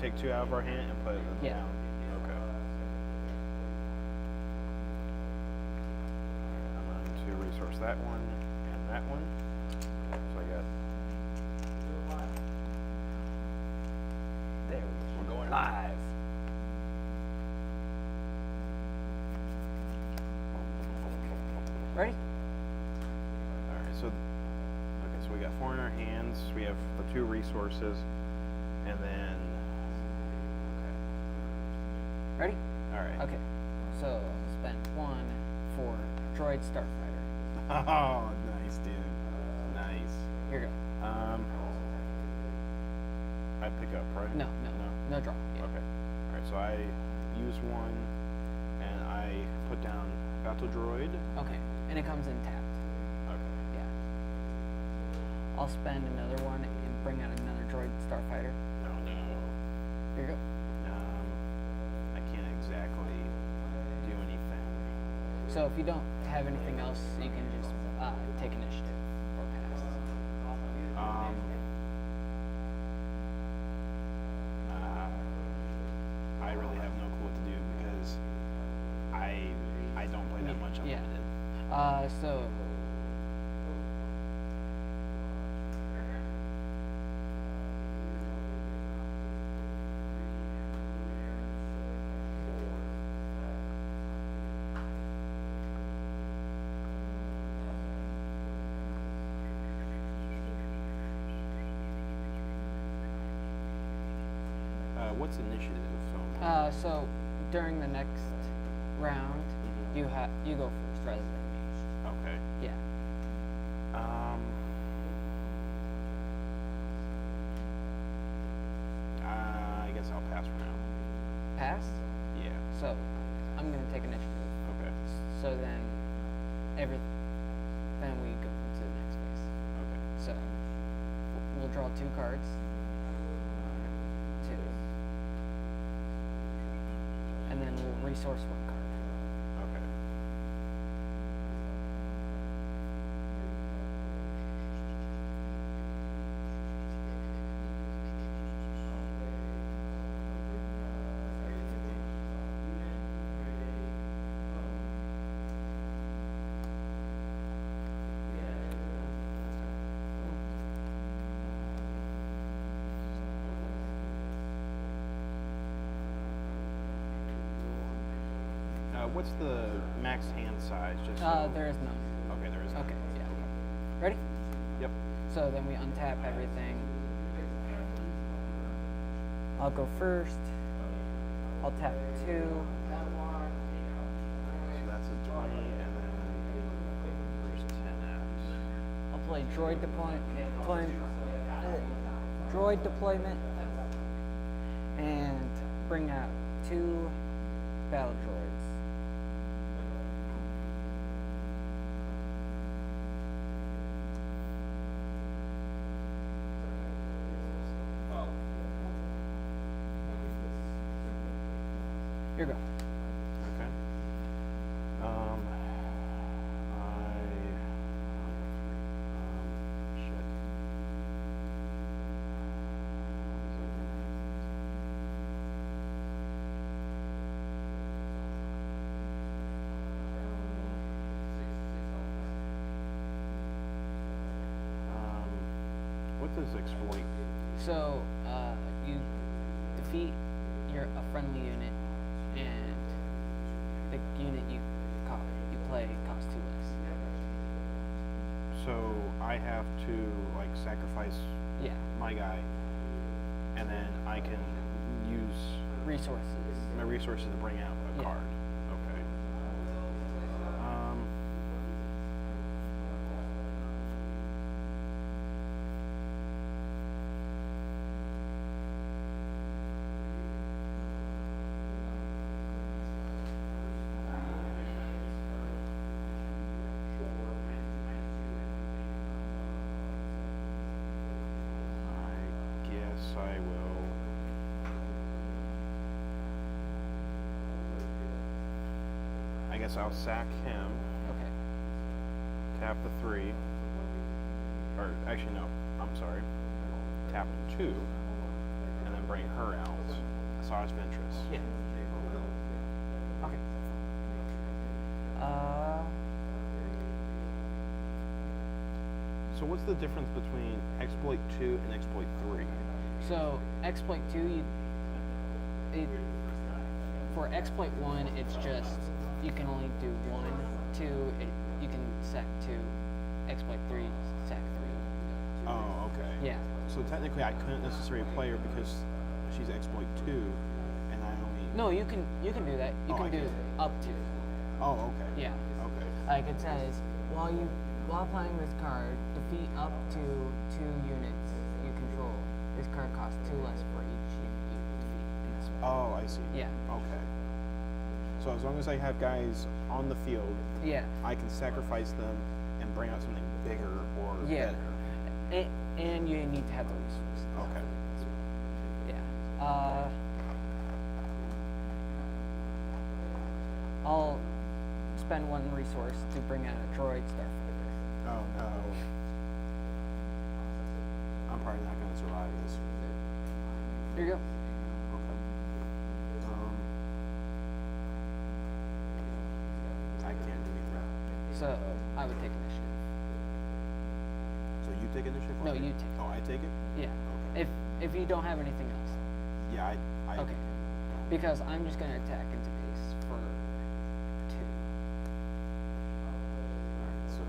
take 2 out of our hand and put it down. Okay. I'm going to resource that one and that one. So I got. There, we're going live. Ready? All right. So we got 4 in our hands. We have the 2 resources, and then. Okay. Ready? All right. Okay. So spend 1 for droid starfighter. Oh, nice, dude. Nice. Here you go. I pick up, right? No draw. Yeah. Okay. All right. So I use 1, and I put down battle droid. Okay, and it comes in tapped. Okay. Yeah. I'll spend another 1 and bring out another droid starfighter. Oh no. Here you go. I can't exactly do anything. So if you don't have anything else, you can just take initiative or pass. I really have no clue what to do because I don't play that much Yeah. Unlimited. So What's initiative? so during the next round, you go first rather than me. Okay. Yeah. I guess I'll pass for now. Pass. Yeah. So I'm gonna take initiative. Okay. So then then we go to the next phase. Okay. So we'll draw 2 cards. 2. And then we'll resource 1 card. Okay. What's the max hand size? Just so There is none. Okay, there is none. Okay, yeah. Ready? Yep. So then we untap everything. I'll go first. I'll tap 2. So that's a 20, and then there's 10 apps. I'll play droid deployment, and bring out 2 battle droids. Here you go. Okay. Shit. What does exploit? So you defeat a friendly unit, and the unit you play costs 2 less. So I have to like sacrifice my guy, and then I can use my resources to bring out a card. Okay. I will. I guess I'll sack him. Okay. Tap the 3. Or actually, no. I'm sorry. Tap 2, and then bring her out. Massage Ventress. Yeah. Okay. So what's the difference between exploit 2 and exploit 3? So exploit 2, for exploit 1, it's just you can only do 1. 2, you can sec 2. Exploit 3, sec 3. Oh, okay. Yeah. So technically, I couldn't necessarily play her because she's exploit 2, and I only. No, you can do that. You can do up to. Oh, okay. Yeah. Okay. Like it says, while playing this card, defeat up to 2 units you control. This card costs 2 less for each unit you defeat in this way. Oh, I see. Yeah. Okay. So as long as I have guys on the field, yeah, I can sacrifice them and bring out something bigger or better. And you need to have the resources. Okay. Yeah. I'll spend 1 resource to bring out a droid starfighter. Oh no. I'm probably not going to survive this. Here you go. Okay. I can't do anything. So I would take initiative. So you take initiative? No, you take. Oh, I take it? Yeah. Okay. If you don't have anything else. Yeah, I Okay. Because I'm just gonna attack into base for 2. Alright, so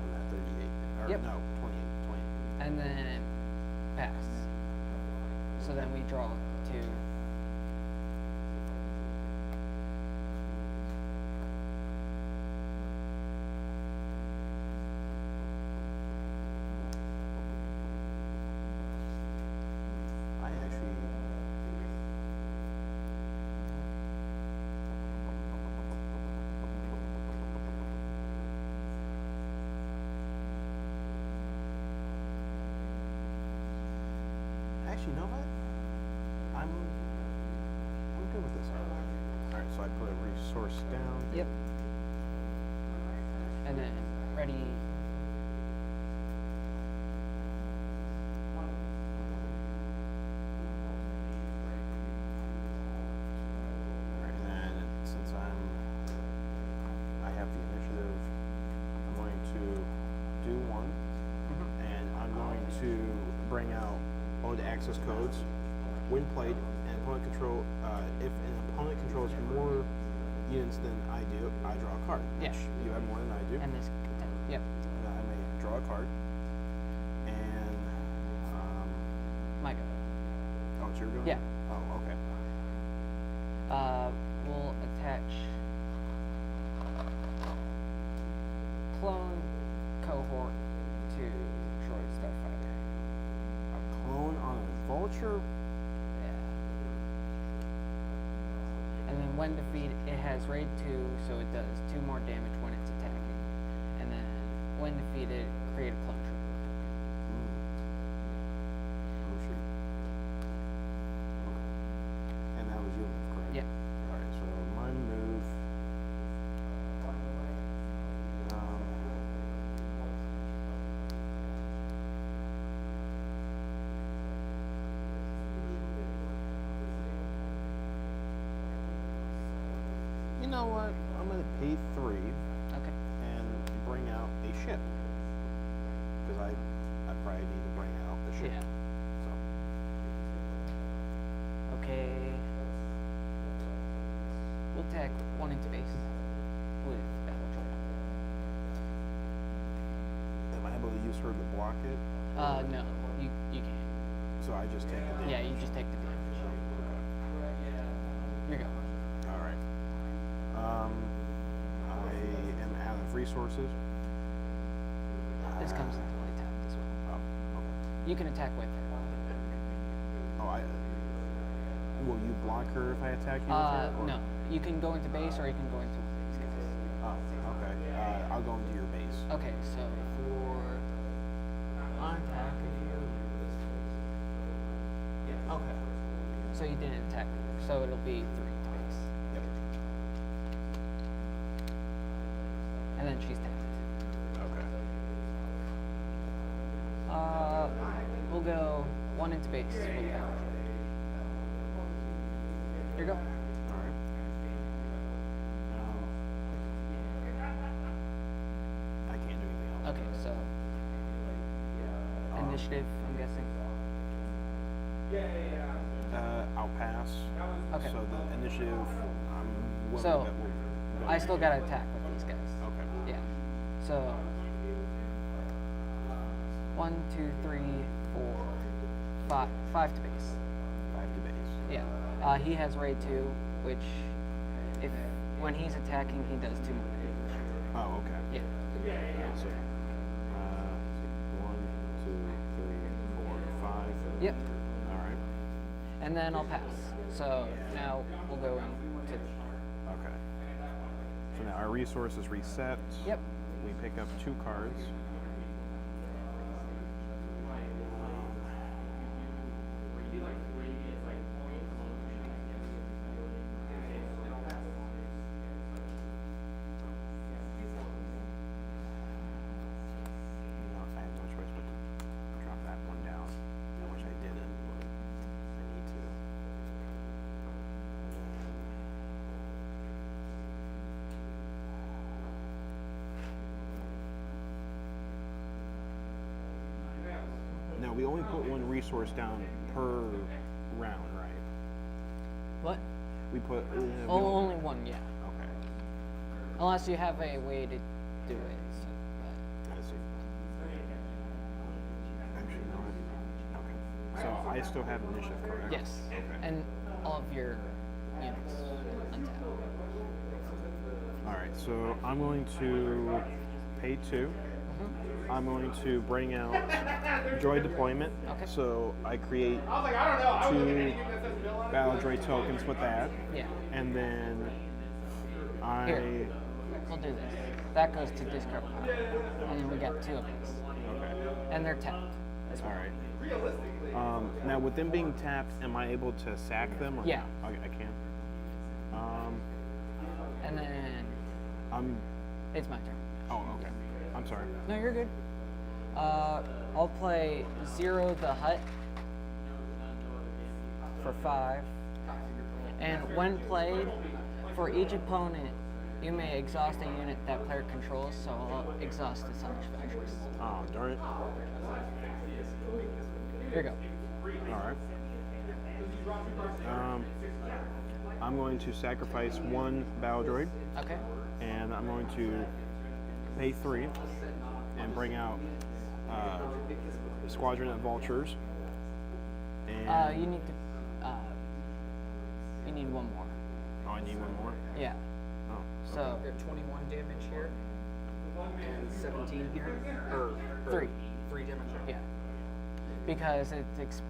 I'm at 38. Or Yep. no, 28. And then pass. So then we draw 2. I actually. Actually, you know what? I'm good with this. All right, so I put a resource down. Yep. And then ready. All right, and then since I have the initiative, I'm going to do 1, and I'm going to bring out ode access codes. When played, and opponent control. If an opponent controls more units than I do, I draw a card. Yeah. Which you have more than I do. And this. Yep. And I may draw a card. And My go. oh, it's your go. Yeah. Oh, okay. We'll attach clone cohort to droid starfighter. A clone on a vulture. And then when defeated, it has raid 2, so it does 2 more damage when it's attacking. And then when defeated, create a clone trooper. Oh shoot. Okay. And that was your move, correct? Yeah. Alright, so my move. You know what? I'm gonna pay 3 Okay. and bring out a ship. Because I probably need to bring out the ship. Yeah. So Okay. We'll tag 1 into base with battle droid. am I able to use her to block it? No, you can't. So I just take the damage. Yeah, you just take the damage. Here you go. Alright. I am out of resources. This comes into play tapped as well. Oh, okay. You can attack with her. Oh, will you block her if I attack you with her? Or? No. You can go into base or you can go into these guys. Oh, okay. I'll go into your base. Okay, so for on attack if you. Okay. So you didn't attack with her, so it'll be 3 to base. Yep. And then she's tapped. Okay. We'll go 1 into base with battle droid. Here you go. All right. I can't do anything else. Okay, so initiative, I'm guessing. I'll pass. Okay. So the initiative, I'm willing So, that we'll go. I still gotta attack with these guys. Okay. Yeah. So 1, 2, 3, 4, 5. 5 to base. 5 to base. Yeah. He has raid 2, which when he's attacking, he does 2 more damage. Oh, okay. Yeah. Alright, so 1, 2, 3, 4, 5. Yep. All right. And then I'll pass. So now we'll go into. Okay. So now our resource is reset. Yep. We pick up 2 cards. I have no choice but to drop that one down. I wish I didn't, but I need to. Now we only put 1 resource down per round, right? What? We put. Oh, only 1, yeah. Okay. Unless you have a way to do it. So, I see. Actually, no. Okay. So I still have initiative, correct? yes. Okay. And all of your units untapped. All right. So I'm going to pay 2. I'm going to bring out droid deployment. Okay. So I create 2 battle droid tokens with that, Yeah. and then I. Here. We'll do this. That goes to discard pile. And then we got 2 of these. Okay. And they're tapped as well. All right. Now, with them being tapped, am I able to sack them? Or Yeah. no? Okay, I can. And then I'm. it's my turn. Oh, okay. I'm sorry. No, you're good. I'll play Zero the Hut for 5. And when played, for each opponent, you may exhaust a unit that player controls, so I'll exhaust its Factories. Oh, darn it. Here you go. All right. I'm going to sacrifice 1 battle droid, Okay. and I'm going to pay 3 and bring out Squadron of Vultures. And You need to. You need 1 more. oh, I need 1 more. Yeah. Oh, So We have 21 damage here and 17 here. Or 3. 3 damage here. Yeah. Because it's 6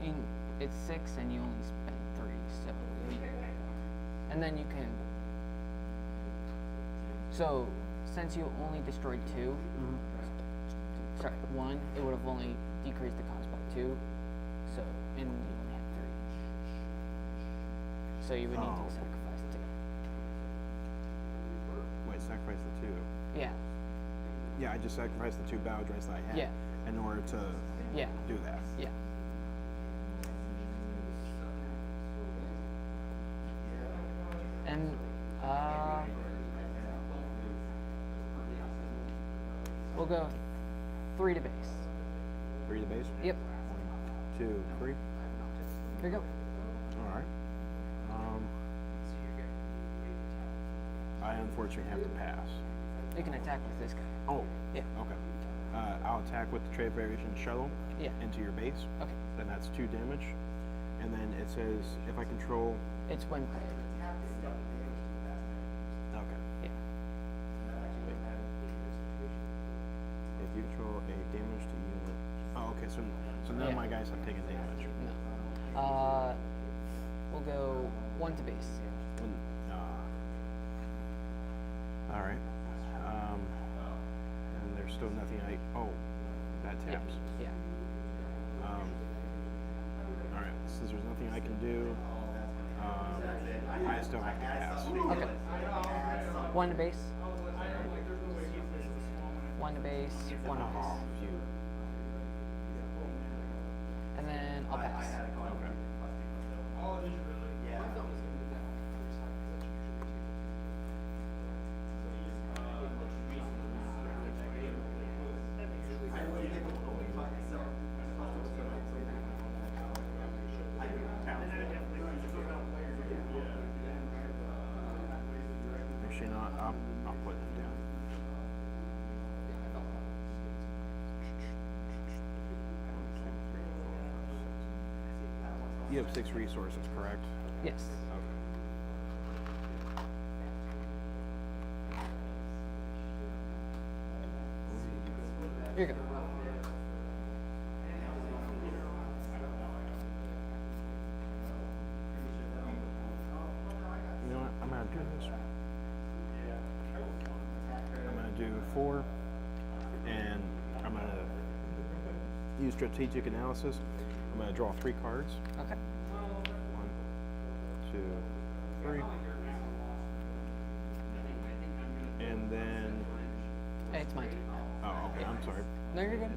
and you only spent 3, so and then you can. So since you only destroyed 2, sorry, 1, it would have only decreased the cost by 2. So and you only have 3. So you would need Oh. to sacrifice 2. Wait, sacrifice the 2. Yeah. Yeah, I just sacrificed the 2 battle droids that I had Yeah. in order to Yeah. do that. Yeah. And we'll go 3 to base. 3 to base? Yep. 1, 2, 3. Here you go. All right. I unfortunately have to pass. You can attack with this guy. Oh. Yeah. Okay. I'll attack with the trade variation shuttle Yeah. into your base. Okay. Then that's 2 damage. And then it says if I control. It's when played. Okay. Yeah. If you control a damage to unit. Oh, okay. So none of Yeah. my guys have taken damage. No. We'll go 1 to base. All right. And there's still nothing oh, that Yeah. taps. Yeah. All right. Since there's nothing I can do, I still have to pass. Okay. 1 to base. 1 to base. 1 to Oh, base. phew. And then I'll pass. Okay. You have 6 resources, correct? Yes. Here you go. You know what? I'm gonna do this. I'm gonna do 4, and I'm gonna use strategic analysis. I'm gonna draw 3 cards. Okay. 1, 2, 3. And then, Hey, it's my turn. oh, okay, I'm sorry. No, you're good.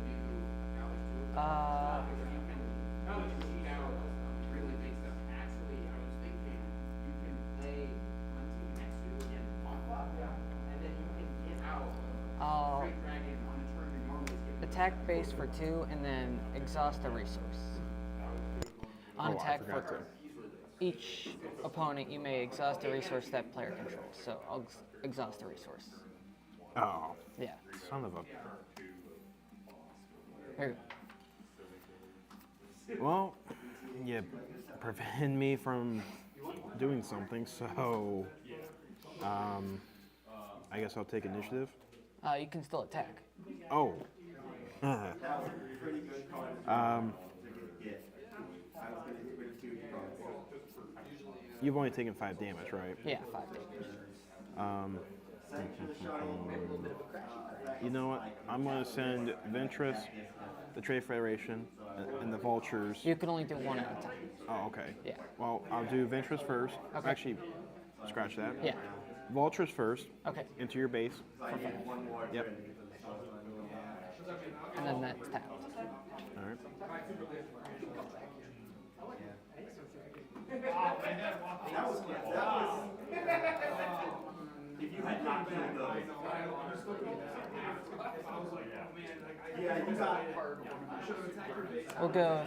I'll attack base for 2 and then exhaust a resource. On Oh, I attack forgot for to. each opponent, you may exhaust a resource that player controls. So I'll exhaust a resource. Oh, Yeah. son of a. Here you go. Well, you prevented me from doing something, so I guess I'll take initiative. You can still attack. Oh. You've only taken 5 damage, right? Yeah, 5 damage. You know what? I'm going to send Ventress, the Trade Federation, and the Vultures. You can only do 1 at a time. Oh, okay. Yeah. Well, I'll do Ventress first. Okay. Actually, scratch that. Yeah. Vultures first. Okay. Into your base. Yep. And then that's tapped. All right. If you had not killed those. Yeah, you got We'll go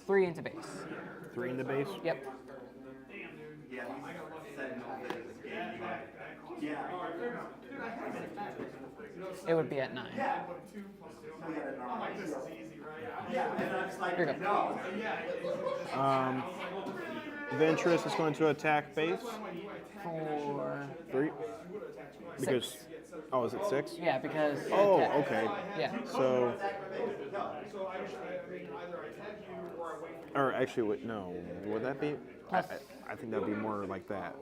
3 into base. 3 in the base. Yep. Yeah, you said no things. Yeah. It would be at 9. Yeah. Yeah, and I'm just like, Here you go. no. Ventress is going to attack base. For 3. Because. 6. Oh, is it 6? Yeah, because. Oh, attack- okay. Yeah. So. Or actually, wait, no. Would that be? I think that'd be more like that.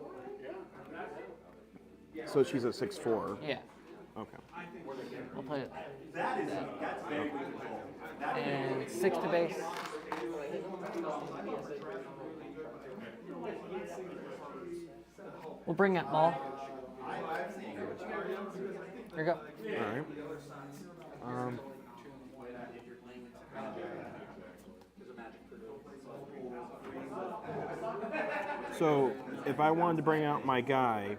So she's a 6/4. Yeah. Okay. I'll play it. That's very good control. And 6 to base. We'll bring that ball. Here you go. All right. So if I wanted to bring out my guy,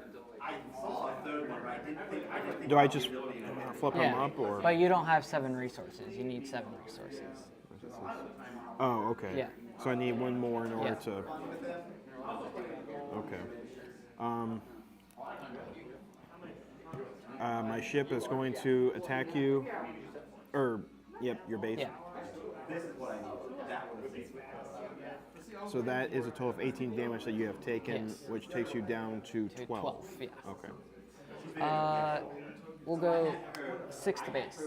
do I just flip him Yeah. up or? But you don't have 7 resources. You need 7 resources. Oh, okay. Yeah. So I need 1 more in order Yeah. to. Okay. My ship is going to attack you, or yep, your base. Yeah. So that is a total of 18 damage that you have taken, Yes. which takes you down to 12. 12, yeah. Okay. We'll go 6 to base.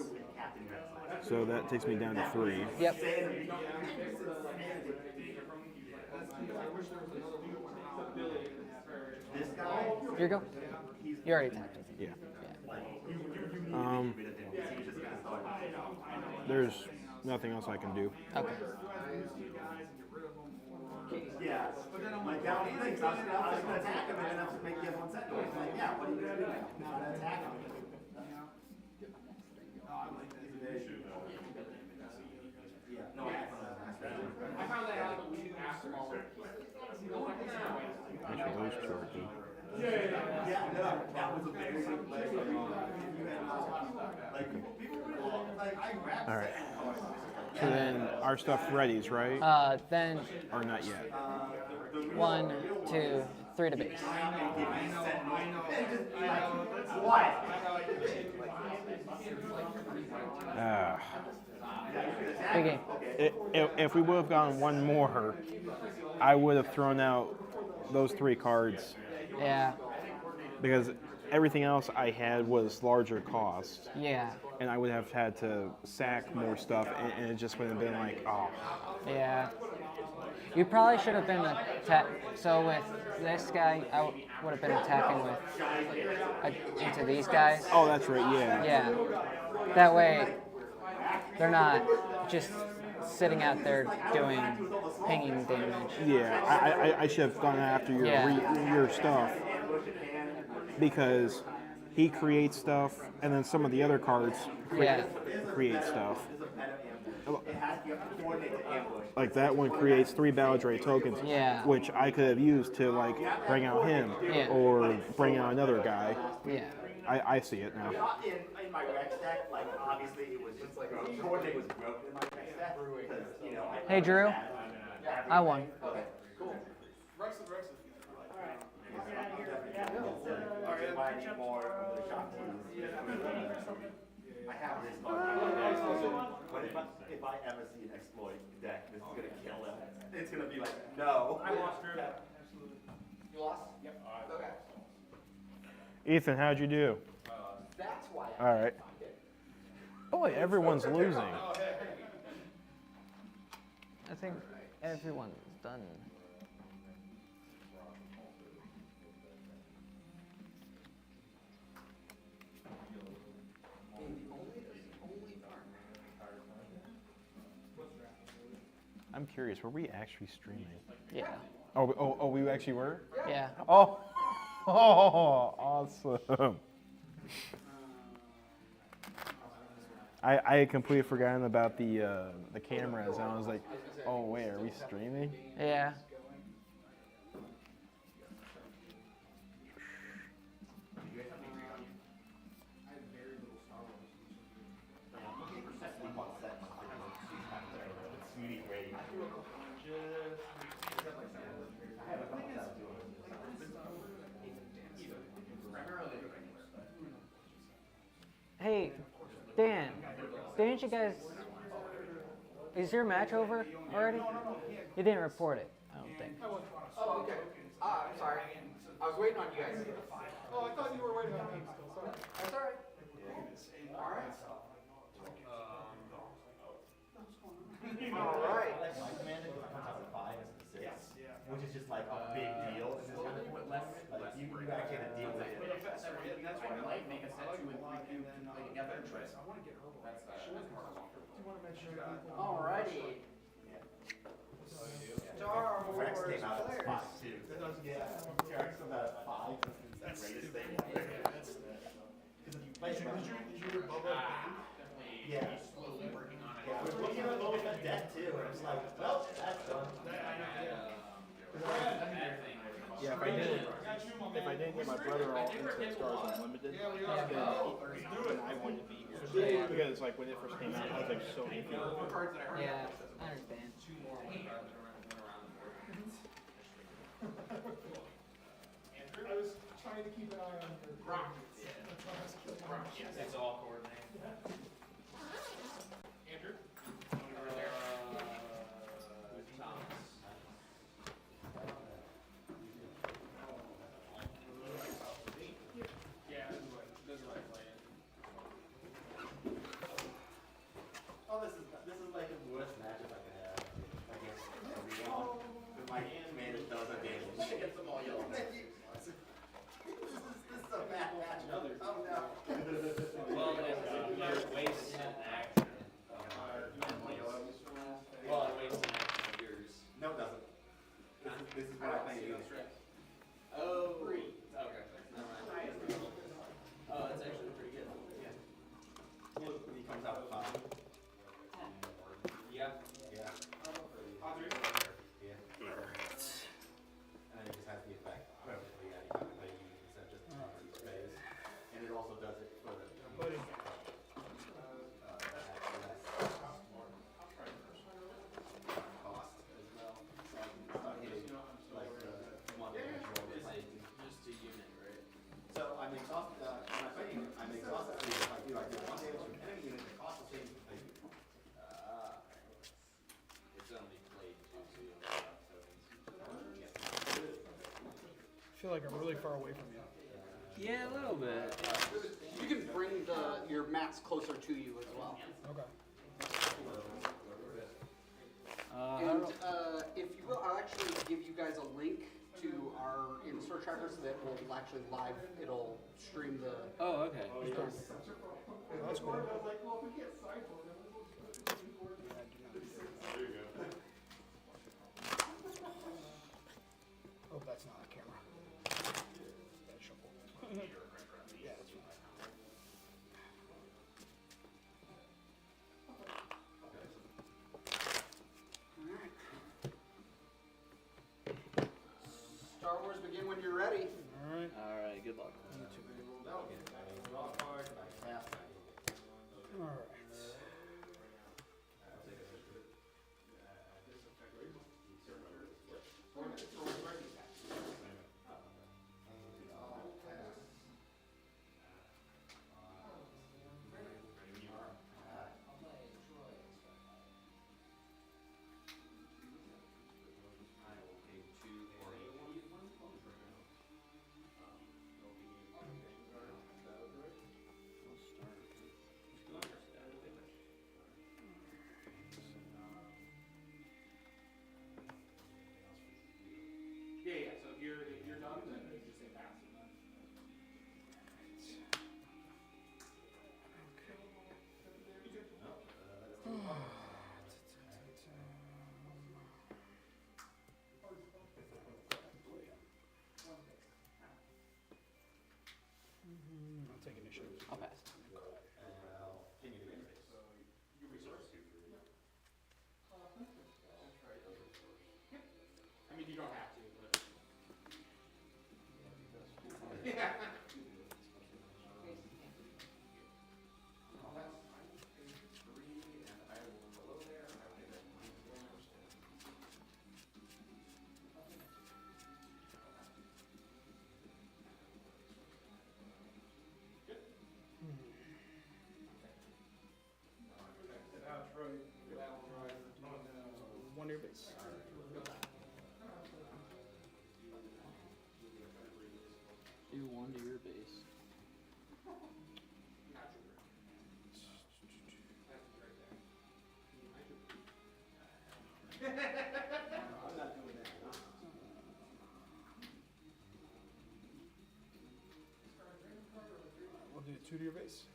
So that takes me down to 3. Yep. Here you go. You already attacked with Yeah. it. There's nothing else I can do. Okay. Yeah. Like that was the thing. So I was gonna attack him and then I was gonna make the other one set. Like, yeah, what are you gonna do? Now I'm gonna attack him. Actually, those 2 are good. Yeah, no, that was a very good play. All right. So then our stuff readies, right? Then Or not yet? 1, 2, 3 to base. What? Big game. If we would have gone one more, I would have thrown out those 3 cards Yeah. because everything else I had was larger cost, Yeah. and I would have had to sack more stuff, and it just would have been like, oh. Yeah. You probably should have been so with this guy, I would have been attacking with into these guys. Oh, that's right. Yeah. Yeah. That way, they're not just sitting out there doing pinging damage. Yeah. I should have gone after your stuff because he creates stuff, and then some of the other cards create stuff. Like that one creates 3 Battle Dray tokens, which I could have used to like bring out him or bring out another guy. Yeah. I see it now. In my Rex deck, like obviously it was just like coordinate was broken in my Rex deck because Hey Drew, I won. Okay, cool. Rex. I need more of the shop teams. I have this card. But if I ever see an exploit deck, this is gonna kill him. It's gonna be like, no. I lost Drew. Absolutely. You lost? Yep. Okay. Ethan, how'd you do? That's why. All right. Boy, everyone's losing. I think everyone's done. I'm curious, were we actually streaming? Yeah. Oh, we actually were? Yeah. Oh, awesome. I had completely forgotten about the cameras, and I was like, oh wait, are we streaming? Yeah. Hey, Dan, didn't you guys? Is your match over already? You didn't report it, I don't think. Oh, okay. I'm sorry. I was waiting on you guys. Oh, I thought you were waiting on me still. Sorry. That's all right. All right. All right. My commander comes out with 5 as a 6, which is just like a big deal. It's just kind of like you actually have to deal with it. That's why I like make a set 2 and 3 and then like get their choice. I want to get her. That's do you want to make sure people? All righty. Star Rex Wars came out as players. 5 too. Yeah, Rex comes out at 5. That's the greatest thing. Because if you play Did you Bubba band? yeah. Yeah, I was looking at Boba Fett deck too, and it's like, well, that's done. Yeah, if I didn't get my brother all into Stars Unlimited, then I wanted to be here. Because like when it first came out, I was like so happy. Yeah, I understand. I was trying to keep an eye on your rockets. That's why I was killing my machine. It's all coordinated. Andrew? Yeah, this is what I play it. Oh, this is like the worst matchup I could have. I guess every round. Because my commander does a damage. She gets them all yellow. This is a bad matchup. Oh no. Well, it wastes an action. Well, it wastes an action of yours. No, it doesn't. This is what I play against. Oh. Okay. Never mind. Oh, that's actually pretty good. Yeah. He comes out at 5. Yeah. Yeah. Andre? Yeah. And then it just has the effect perfectly at you play you instead of just space. And it also does it for the cost as well. So I'm hitting like 1 feel like I'm really far away from you. Yeah, a little bit. You can bring your mats closer to you as well. Okay. And if you will, I'll actually give you guys a link to our in-store trackers that will actually live. It'll stream the. Oh, okay. Yeah, that's cool. Hope that's not a camera. That's shuffle. Yeah, that's fine. Star Wars, begin when you're ready. All right. All right. Good luck. All right. Yeah. So if you're done, then you just say pass. I'll take initiative. I'll pass. I mean, you don't have to, but. Yeah. One to your base. Do one to your base. We'll do 2 to your base.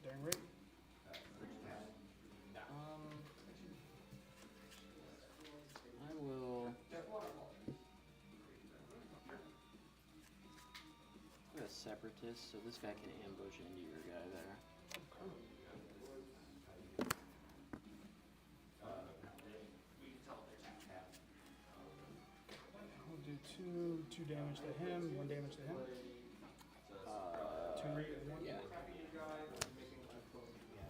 Daring rate. I will. I'm a separatist, so this guy can ambush into your guy there. We'll do 2 damage to him, 1 damage to him. 2 rate and 1. Yeah.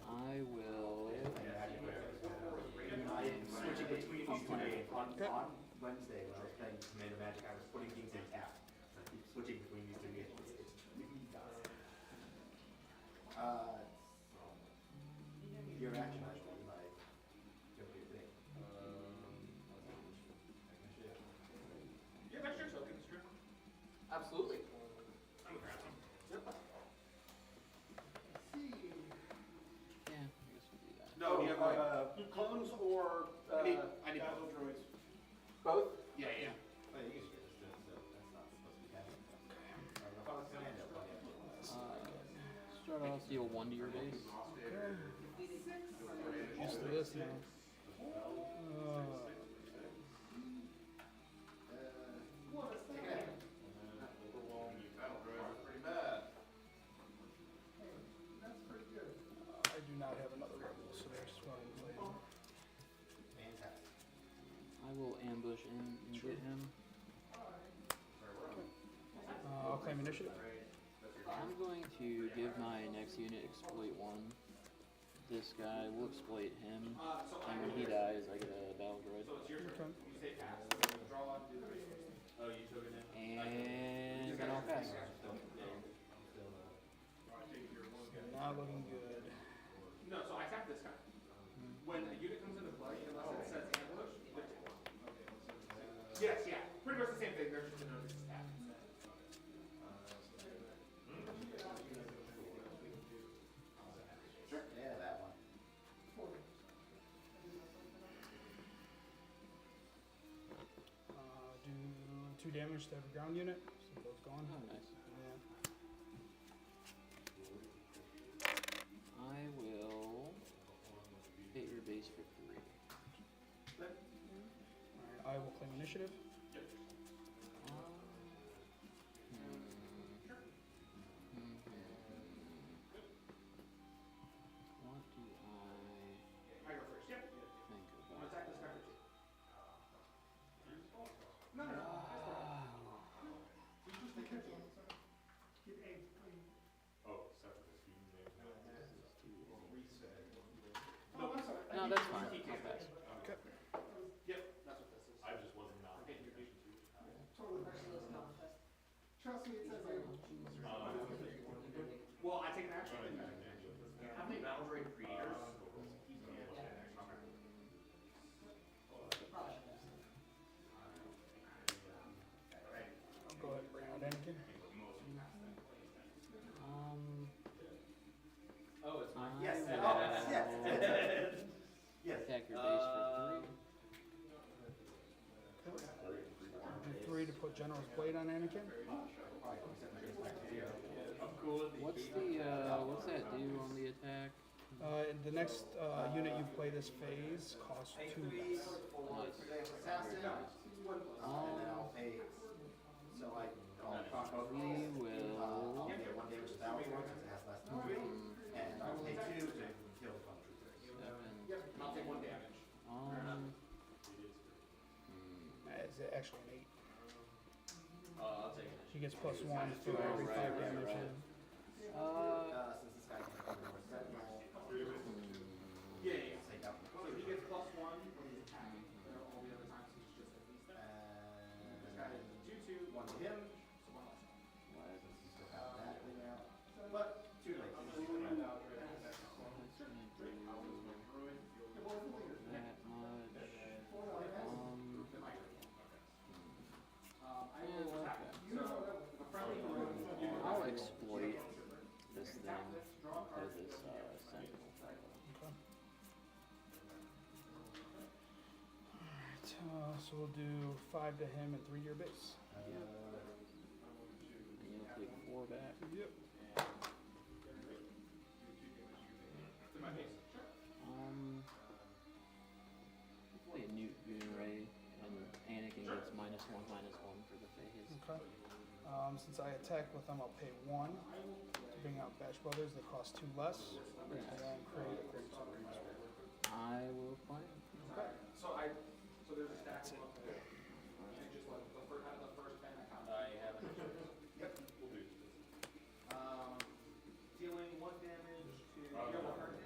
I will. Switching between these two on Wednesday when I was playing Commander Magic, I was putting things in tap. I keep switching between these two games. Your action actually, like, do your thing. Yeah, that's your token, it's true. Absolutely. I'm the ground. Yep. Yeah, I guess we'll do that. No, do you have Clones or I need battle droids. both? Yeah. Oh, you can skip this, that's not supposed to be happening. Start off, deal one to your base. Used to this now. I do not have another rebel, so there's one play. Fantastic. I will ambush in and get him. I'll claim initiative. I'm going to give my next unit exploit 1. This guy will exploit him, and when he dies, I get a battle droid. Okay. Oh, you took it in? And then I'll pass. Not looking good. No, so I tap this guy. When a unit comes into play, unless it says ambush, Yes, yeah. Pretty much the same thing. They're just a notice tap. 2 damage to every ground unit. So both gone. Oh, nice. Yeah. I will hit your base for 3. Alright, I will claim initiative. What do I go first. Yep. I think I'm gonna about? attack this guy for 2. No. Oh, separate. No, that's fine. I'll pass. Okay. Yep, that's what this is. I just wasn't not paying attention to. Totally merciless contest. Trust me, it says I will. Well, I take an action. How many battle droid creators? I'll go ahead and bring out Anakin. Oh, it's mine. Yes, I yes, will Yes. attack your base for 3. Do 3 to put General's Blade on Anakin. What's that do on the attack? The next unit you play this phase costs 2 less. Assassin. And then I'll pay. So I'll talk over We will. I'll get 1 damage to battle for it since it has less than 3. And I'll pay 2 to kill the fun troopers. Yep, and I'll take 1 damage. It's actually an 8. I'll take it. He gets +1 for every 5 damage. Since this guy can cover more sentinel, Yeah. take out. So he gets +1 when he's attacking. All the other times he's just at least there. This guy is 2/2. 1 to him. Someone else. Since you still have that thing out. But 2 to That much. I will attack. So a friendly I'll exploit this thing for this sentinel. Okay. Alright, so we'll do 5 to him and 3 to your base. And you'll take 4 back. Yep. to my base. Play a Newt Ray, and Anakin gets -1/-1 for the phase. Okay. Since I attack with them, I'll pay 1 to bring out Batch Brothers. They cost 2 less. And then create a great sword. I will play. Okay. So there's a stack of them there. And just like the first pen I count. I have an Yep. We'll do. Dealing 1 damage to. Uh, You have 1 hurt.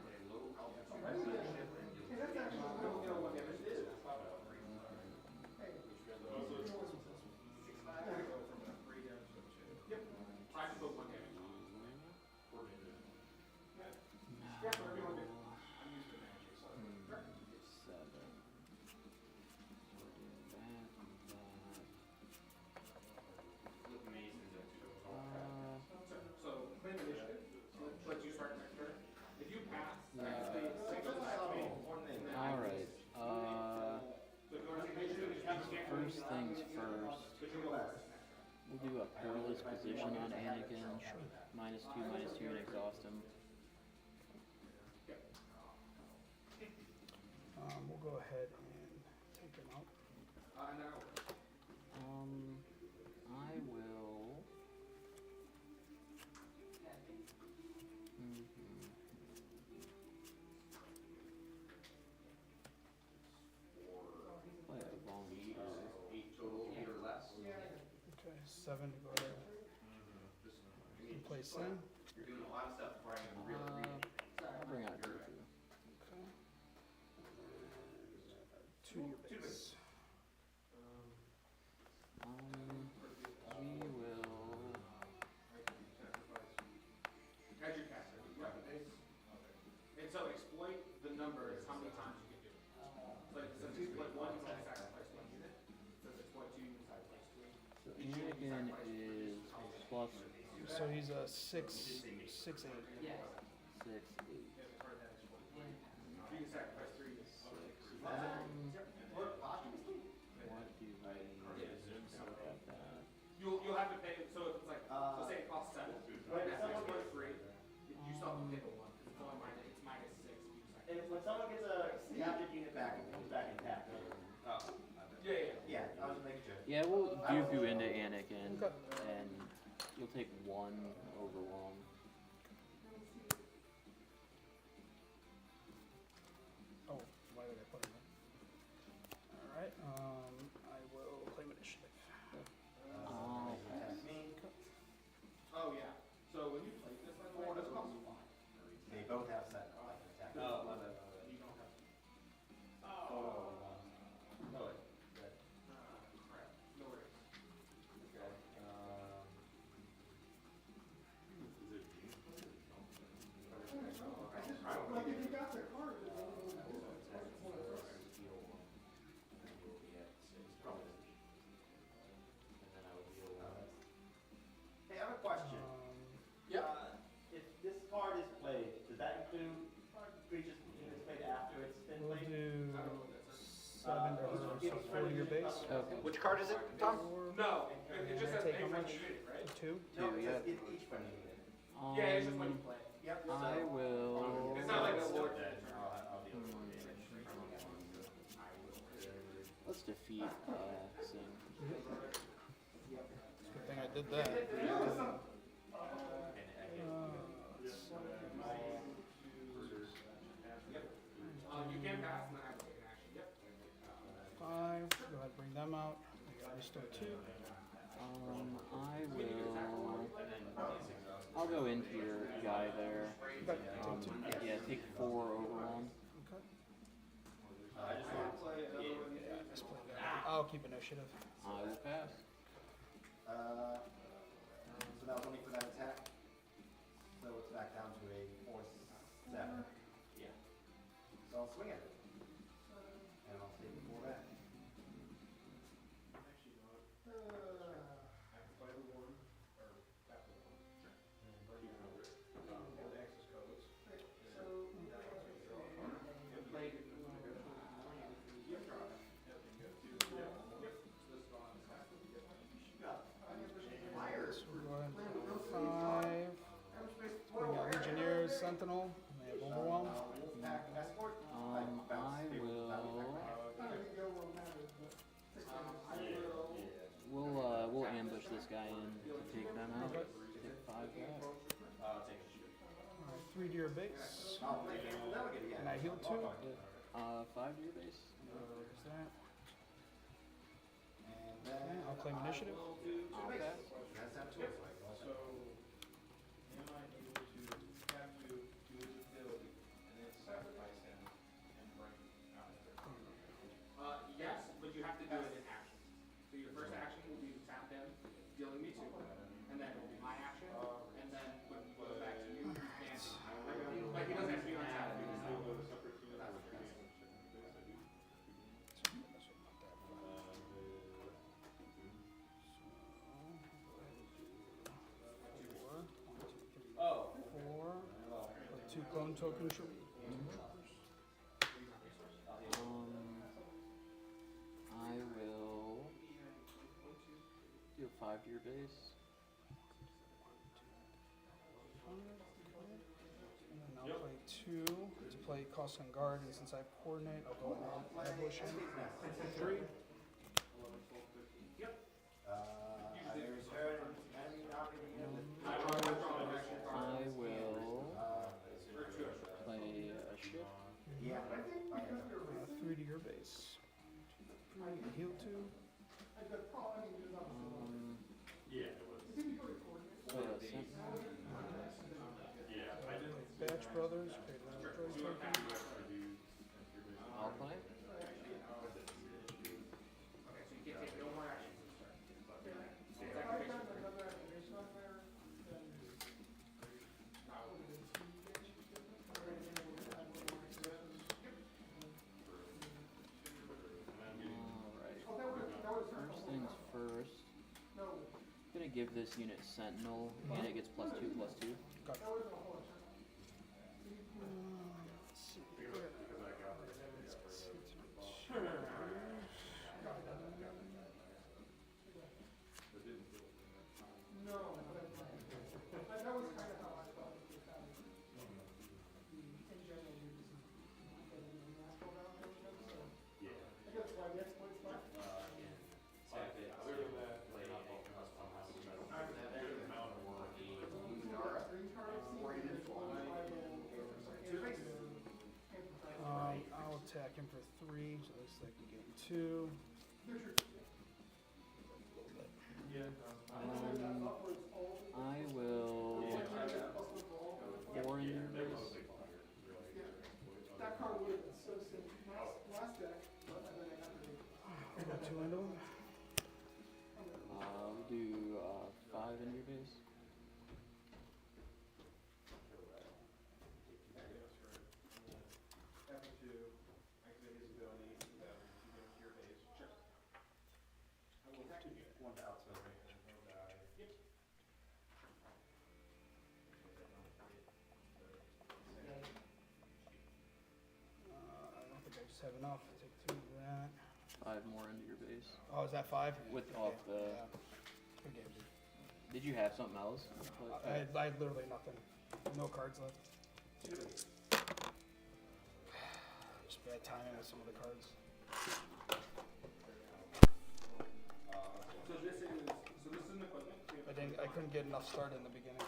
Hey, that's actually. You know 1 damage to. Yep. I can put 1 damage. Yeah, whatever you want to do. I'm used to magic, so. 7. So, claim initiative, let you start next turn. If you pass, Yeah. actually, single attack me. Alright, So if you want to take initiative, you can't. first things first. But you go last. We'll do a perilous position on Anakin. -2/-2 and exhaust him. We'll go ahead and take him out. And then I'll. I will. Play a volunteer. 8 total, 8 or less. Okay, 7 to go ahead and play Sin. You're doing a lot of stuff before I even really read it. I'll bring out Dooku. Okay. 2 to your base. We will. As you cast it, yeah. And so exploit the numbers, how many times you can do it. Like, so if you exploit 1, you can sacrifice 1 unit. So if exploit 2, you can sacrifice 3. So Anakin is plus So he's a 6/8. 6/8. You can sacrifice 3. What do we look at that? Yeah, we'll dupe you into Anakin, Okay. and you'll take 1 overwhelm. Oh, why did I put it in? Alright, I will claim initiative. Oh, Attack me. Oh, yeah. So when you play this, by the way, this costs 5. They both have set like an attack. No, you don't have. Oh. No, wait. Crap. No worries. Okay. Like if you got the card. Hey, I have a question. Yep. If this card is played, does that include creatures units played after it's been We'll played? do 7 to her, so 4 to your base. okay. Which card is it, Tom? 4, No, it just has Take a how friendly much? unit, right? 2. No, Two, it yeah. says each friendly unit. Yeah, it's just when you play. Yep. I will. It's not like a lord. Let's defeat Singh. Good thing I did that. You can pass and then I have to take an action. Yep. 5. Go ahead, bring them out. Restore 2. I will. I'll go into your guy there. Okay, Yeah, take 4 overwhelm. Okay. I just want to play. Yeah, I misplayed that. I'll keep initiative. I will pass. So that was only for that attack. So it's back down to a 4/7. Yeah. So I'll swing at it. And I'll take 4 back. So we'll go ahead and play 5. Bring out Legionnaires, Sentinel. And they have Overwhelm. Wolfpack escort. I will. We'll ambush this guy in to take them out. Take 5 back. Alright, 3 to your base. I'll play Faithful Delegate again. And I heal 2. 5 to your base. There's that. And Okay, then I'll claim initiative. I'll pass. that's that too. So Am I able to have to do his ability and then sacrifice him and bring out there? Yes, but you have to do it in action. So your first action will be to tap him, dealing me 2, and then it will be my action, and then when he goes back to you, you can't. Like he doesn't have to be on tap. You just have to. Oh. 4. Put 2 clone tokens. I will do a 5 to your base. And then I'll play 2 to play Cost on Guard, and since I have Coordinate, I'll go ahead and ambush him. 3. I return enemy nominated unit. I will play a ship. Yeah. 3 to your base. 3, heal 2. Play a sentinel. Batch Brothers, create another droid token. I'll play. Okay, so you can take no more actions this turn. Alright. First things first. I'm gonna give this unit Sentinel, and it gets +2/+2. Got it. attacking for 3, so it looks like we get 2. I will 4 in your base. That card would have been so simple last deck, but I think I got rid of 2 into them. We'll do 5 in your base. After 2, activate his ability, you go to your base. Sure. I will attack you. One to outside. He'll die. Yep. I don't think I just have enough. Take 2 of that. 5 more into your base. Oh, is that 5? With Okay, off the. yeah. Good game, dude. Did you have something else? I had literally nothing. No cards left. Just bad timing with some of the cards. So this is an equipment. I couldn't get enough start in the beginning.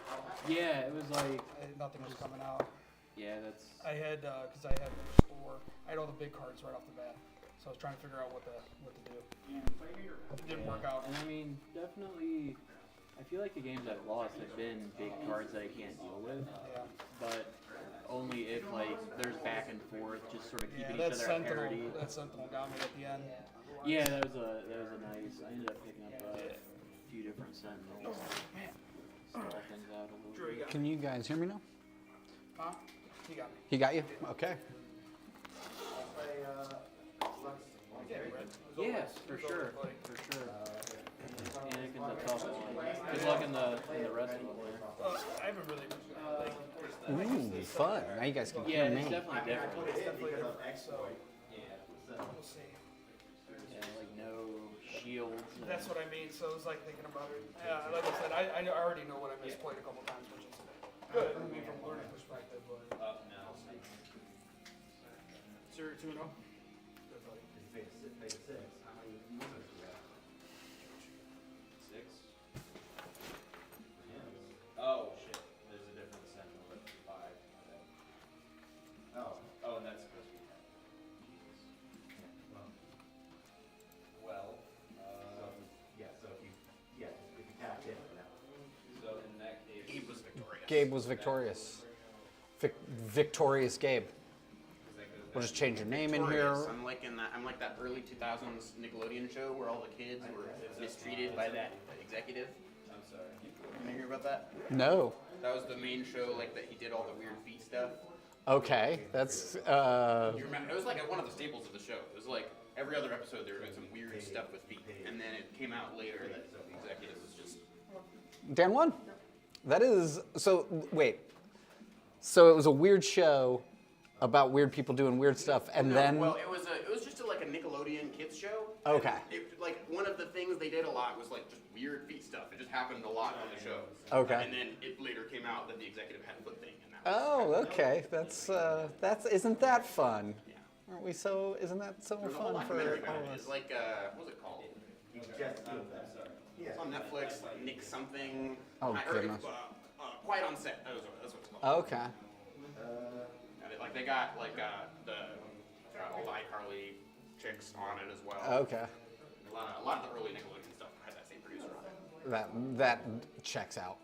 Yeah, it was like. Nothing was coming out. Yeah, that's. I had because I had all the big cards right off the bat, so I was trying to figure out what to do. It didn't work out. And I mean, definitely, I feel like the games I've lost have been big cards that I can't deal with. Yeah. But only if like there's back and forth, just sort of keeping Yeah, each other at parity. that Sentinel got me at the end. Yeah, that was a nice. I ended up picking up a few different Sentinels. Stall things out a little bit. Can you guys hear me now? Huh? He got me. He got you? Okay. Yes, for sure, for sure. Anakin's a tough one. Good luck in the rest of them there. I haven't really Ooh, fun. Now you guys can Yeah, hear it's me. definitely different. It's definitely different. So we'll see. Yeah, like no shields. and- That's what I mean. So it was like thinking about it. Yeah, like I said, I already know what I misplayed a couple times, which is good. I mean, from a learning perspective, but. Zero, 2 and 0. Good buddy. How many users do you have? 6. Oh, shit. There's a different Sentinel that's 5. Oh, and that's supposed to be 10. Well, So if you tap in, so in that case. Gabe was victorious. Gabe was victorious. Victorious Gabe. We'll just change your name in here. Victorious. I'm like that early 2000s Nickelodeon show where all the kids were mistreated by that executive. I'm sorry. Did you hear about that? No. That was the main show, like that he did all the weird feet stuff. Okay, that's You remember? It was like one of the staples of the show. It was like every other episode they were doing some weird stuff with feet, and then it came out later that the executive was just. Dan won. That is so. Wait. So it was a weird show about weird people doing weird stuff, and then. Well, it was just like a Nickelodeon kids show. Okay. Like one of the things they did a lot was like just weird feet stuff. It just happened a lot on the show. Okay. And then it later came out that the executive had a foot thing, and that. Oh, okay. That's isn't that fun? Yeah. Aren't we so? Isn't that so There's a whole fun for documentary about all it. of It's us? like what was it called? you just do that. It's on Netflix. Nick something. Oh, I heard goodness. Quiet on Set. That's what it's called. Okay. And they got like all the iCarly chicks on it as well. Okay. A lot of the early Nickelodeon stuff had that same producer on it. That checks out.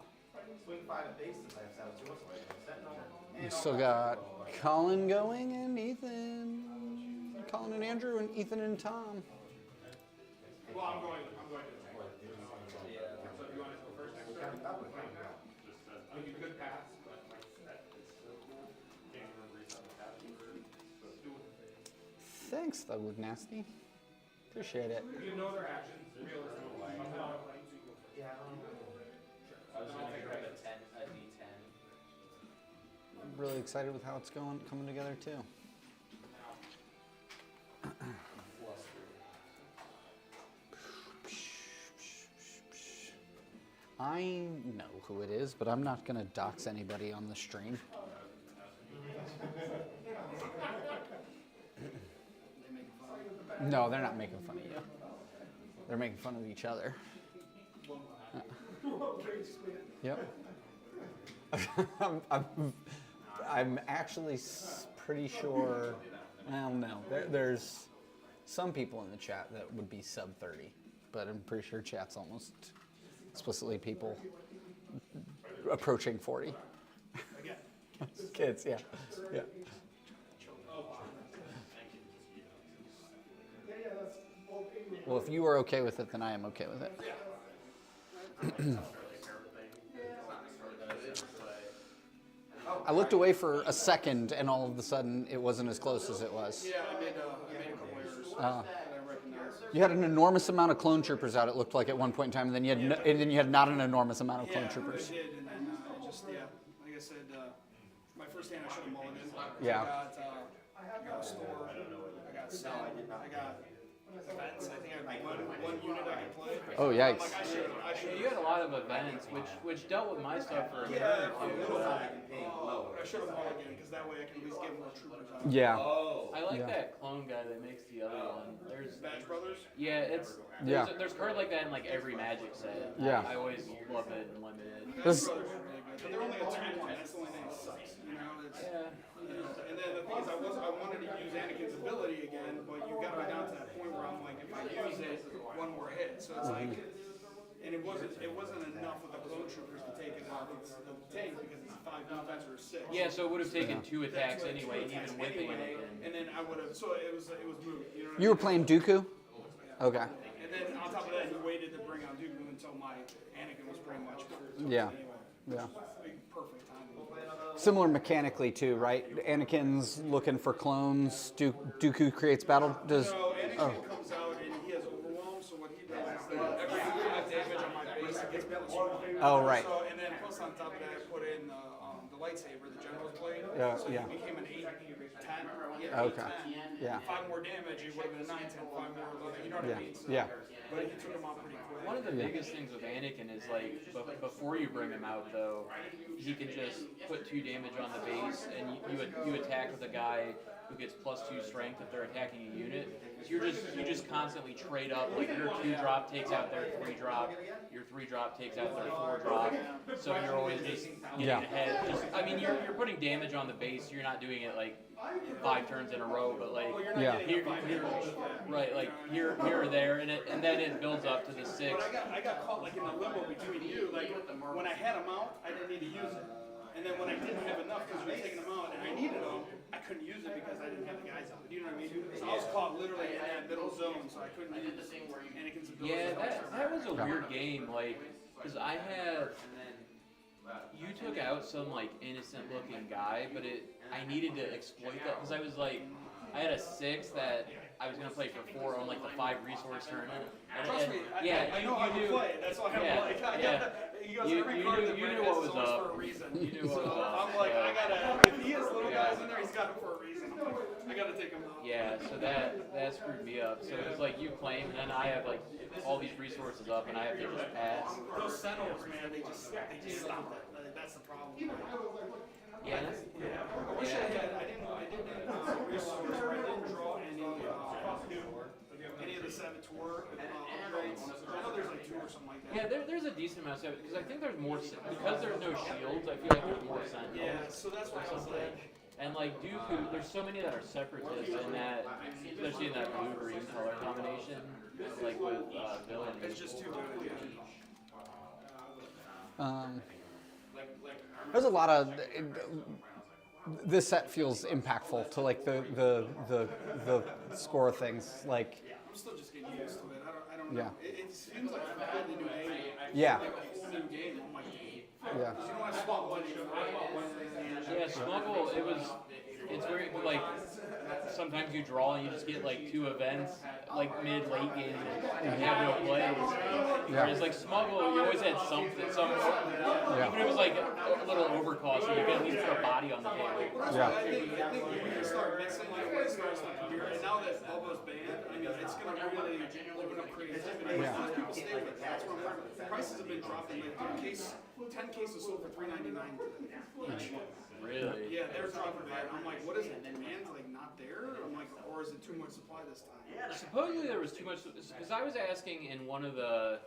Swing 5 at base since I have South Georgia. Sentinel. We still got Colin going and Ethan. Colin and Andrew and Ethan and Tom. Well, I'm going to the tank. So if you want to go first next turn, I mean, you could pass, but like that is so cool. Can't remember reset the password. Let's do it. Thanks, Thugwood Nasty. Appreciate it. If you know their actions, realistically, I'm not playing, so you go first. Yeah, I was going to grab a D10. I'm really excited with how it's coming together too. I know who it is, but I'm not gonna dox anybody on the stream. No, they're not making fun of you. They're making fun of each other. Yep. I'm actually pretty sure Well, no. There's some people in the chat that would be sub 30, but I'm pretty sure chat's almost explicitly people approaching 40. Again, Kids, yeah. Yeah. Well, if you are okay with it, then I am okay with it. I looked away for a second, and all of a sudden, it wasn't as close as it was. yeah, I made a couple errors that I recognize. You had an enormous amount of clone troopers out. It looked like at one point in time, and then you had not an enormous amount of clone troopers. I did, and then like I said, my first hand I should have mulliganed. Yeah. I got a store, I got Sen, I got events. I think I had one unit I could play. Oh, yikes. Like I should. You had a lot of events, which dealt with my stuff for a minute or two. I should have mulliganed because that way I can at least get more troopers out. Yeah. I like that clone guy that makes the other one. There's Badge Brothers. yeah, there's cards like that in like every Magic set. Yeah. I always love it in limited. This, Brothers are really good, but they're only a 2-1. That's the only thing that sucks. You know, it's, and then the thing is, I wanted to use Anakin's ability again, but you got me down to that point where I'm like, if I use it, one more hit. So it's like, and it wasn't enough with the clone troopers to take it out of the tank because it's 5 defense or 6. Yeah, so it would have taken 2 attacks anyway, even with the Anakin. And then I would have. So it was moot. You know what you were playing Dooku? Okay. And then on top of that, he waited to bring out Dooku until my Anakin was pretty much. Yeah. Anyway. Yeah. Perfect timing. Similar mechanically too, right? Anakin's looking for clones. Dooku creates battle. So Anakin comes out and he has overwhelm. So what he does is that every 5 damage on my base it gets plus 1. Oh, right. So and then plus on top of that, I put in the lightsaber, the general's blade. Yeah, So yeah. he became an 8-10. Okay. Yeah. 5 more damage, he would have been a 9-10. 5 more 11. You know what Yeah. I mean? So, Yeah. But he took him out pretty quick. One of the biggest things with Anakin is like before you bring him out though, he can just put 2 damage on the base, and you attack with a guy who gets +2 strength if they're attacking a unit. So you just constantly trade up. Like your 2-drop takes out their 3-drop, your 3-drop takes out their 4-drop. So you're always just getting ahead. I mean you're putting damage on the base. You're not doing it like 5 turns in a row, but like here, right, like here or there, and then it builds up to the 6. But I got caught like in the limbo between you. Like when I had him out, I didn't need to use it, and then when I didn't have enough because we were taking them out and I needed them, I couldn't use it because I didn't have the guys out. Do you know what I mean? So I was caught literally in that middle zone, so I couldn't use Anakin's ability. Yeah, that was a weird game, like, because I had, you took out some like innocent looking guy, but I needed to exploit that because I was like, I had a 6 that I was gonna play for 4 on like the 5 resource tournament. Trust me, I know how to play. That's why I'm like, he goes every card that Brandon has is always for a reason. You knew what was up. I'm like, I gotta. If he has little guys in there, he's got it for a reason. I'm like, I gotta take him out. Yeah, so that screwed me up. So it's like you claim, and then I have like all these resources up, and I have to just pass. Those Sentinels, man, they just stop it. That's the problem. Yeah. I wish I didn't resource, or I didn't draw any of the Saboteur upgrades. I know there's like 2 or something like that. Yeah, there's a decent amount of because I think there's more because there's no shields. I feel like there's more sentinels. Yeah, so that's what I was like. And like Dooku, there's so many that are separatists in that, especially in that blue-green color combination, like with villain. It's just too good. There's a lot of. This set feels impactful to like the score of things. Like. I'm still just getting used to it. I don't Yeah. know. It seems like a completely new game. Yeah. Like a whole new game. I'm like, Yeah. you know, I spot one. Yeah, Smuggle, it's very, like, sometimes you draw and you just get, like, 2 events, like, late game, and you have no plays. Whereas, like, Smuggle, you always had something, even if it was, like, a little overcost, you could at least put a body on the table. Yeah. I think we can start mixing, like, when it starts to come here. And now that Bubba's banned, I mean, it's going to really open up creativity. Yeah. As people stay with it, that's what I'm talking. Prices have been dropping, like, 10 cases sold for $3.99 each. Really? Yeah, they're dropping that. I'm like, what is it? Demand's like not there? I'm like, or is it too much supply this time? Supposedly there was too much, because I was asking in one of the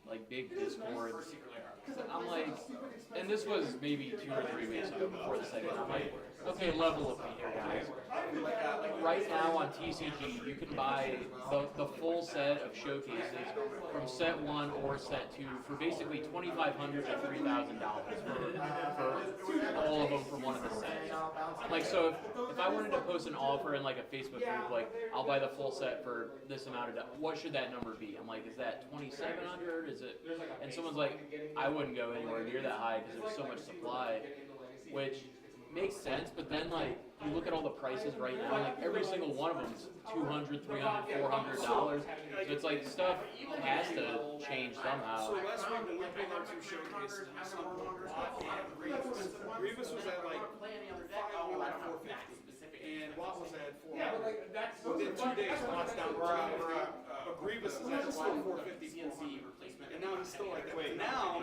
like big discords. I'm like, and this was maybe 2 or 3 weeks ago before the segment. I'm like, okay, level with me here, guys. Right now on TCG, you can buy the full set of showcases from set 1 or set 2 for basically $2,500 to $3,000 for all of them from one of the sets. Like, so if I wanted to post an offer in like a Facebook group, like I'll buy the full set for this amount of dollars, what should that number be? I'm like, is that 2,700? Is it? And someone's like, I wouldn't go anywhere near that high because there's so much supply, which makes sense. But then like you look at all the prices right now, like every single one of them is $200, $300, $400. So it's like stuff has to change somehow. So last week when we pulled our 2 showcases, we saw Grievous was at like 450, and Watt was at 400. Within 2 days, Watt's down to 250. But Grievous is at still 450, 400. And now he's still like that. Now,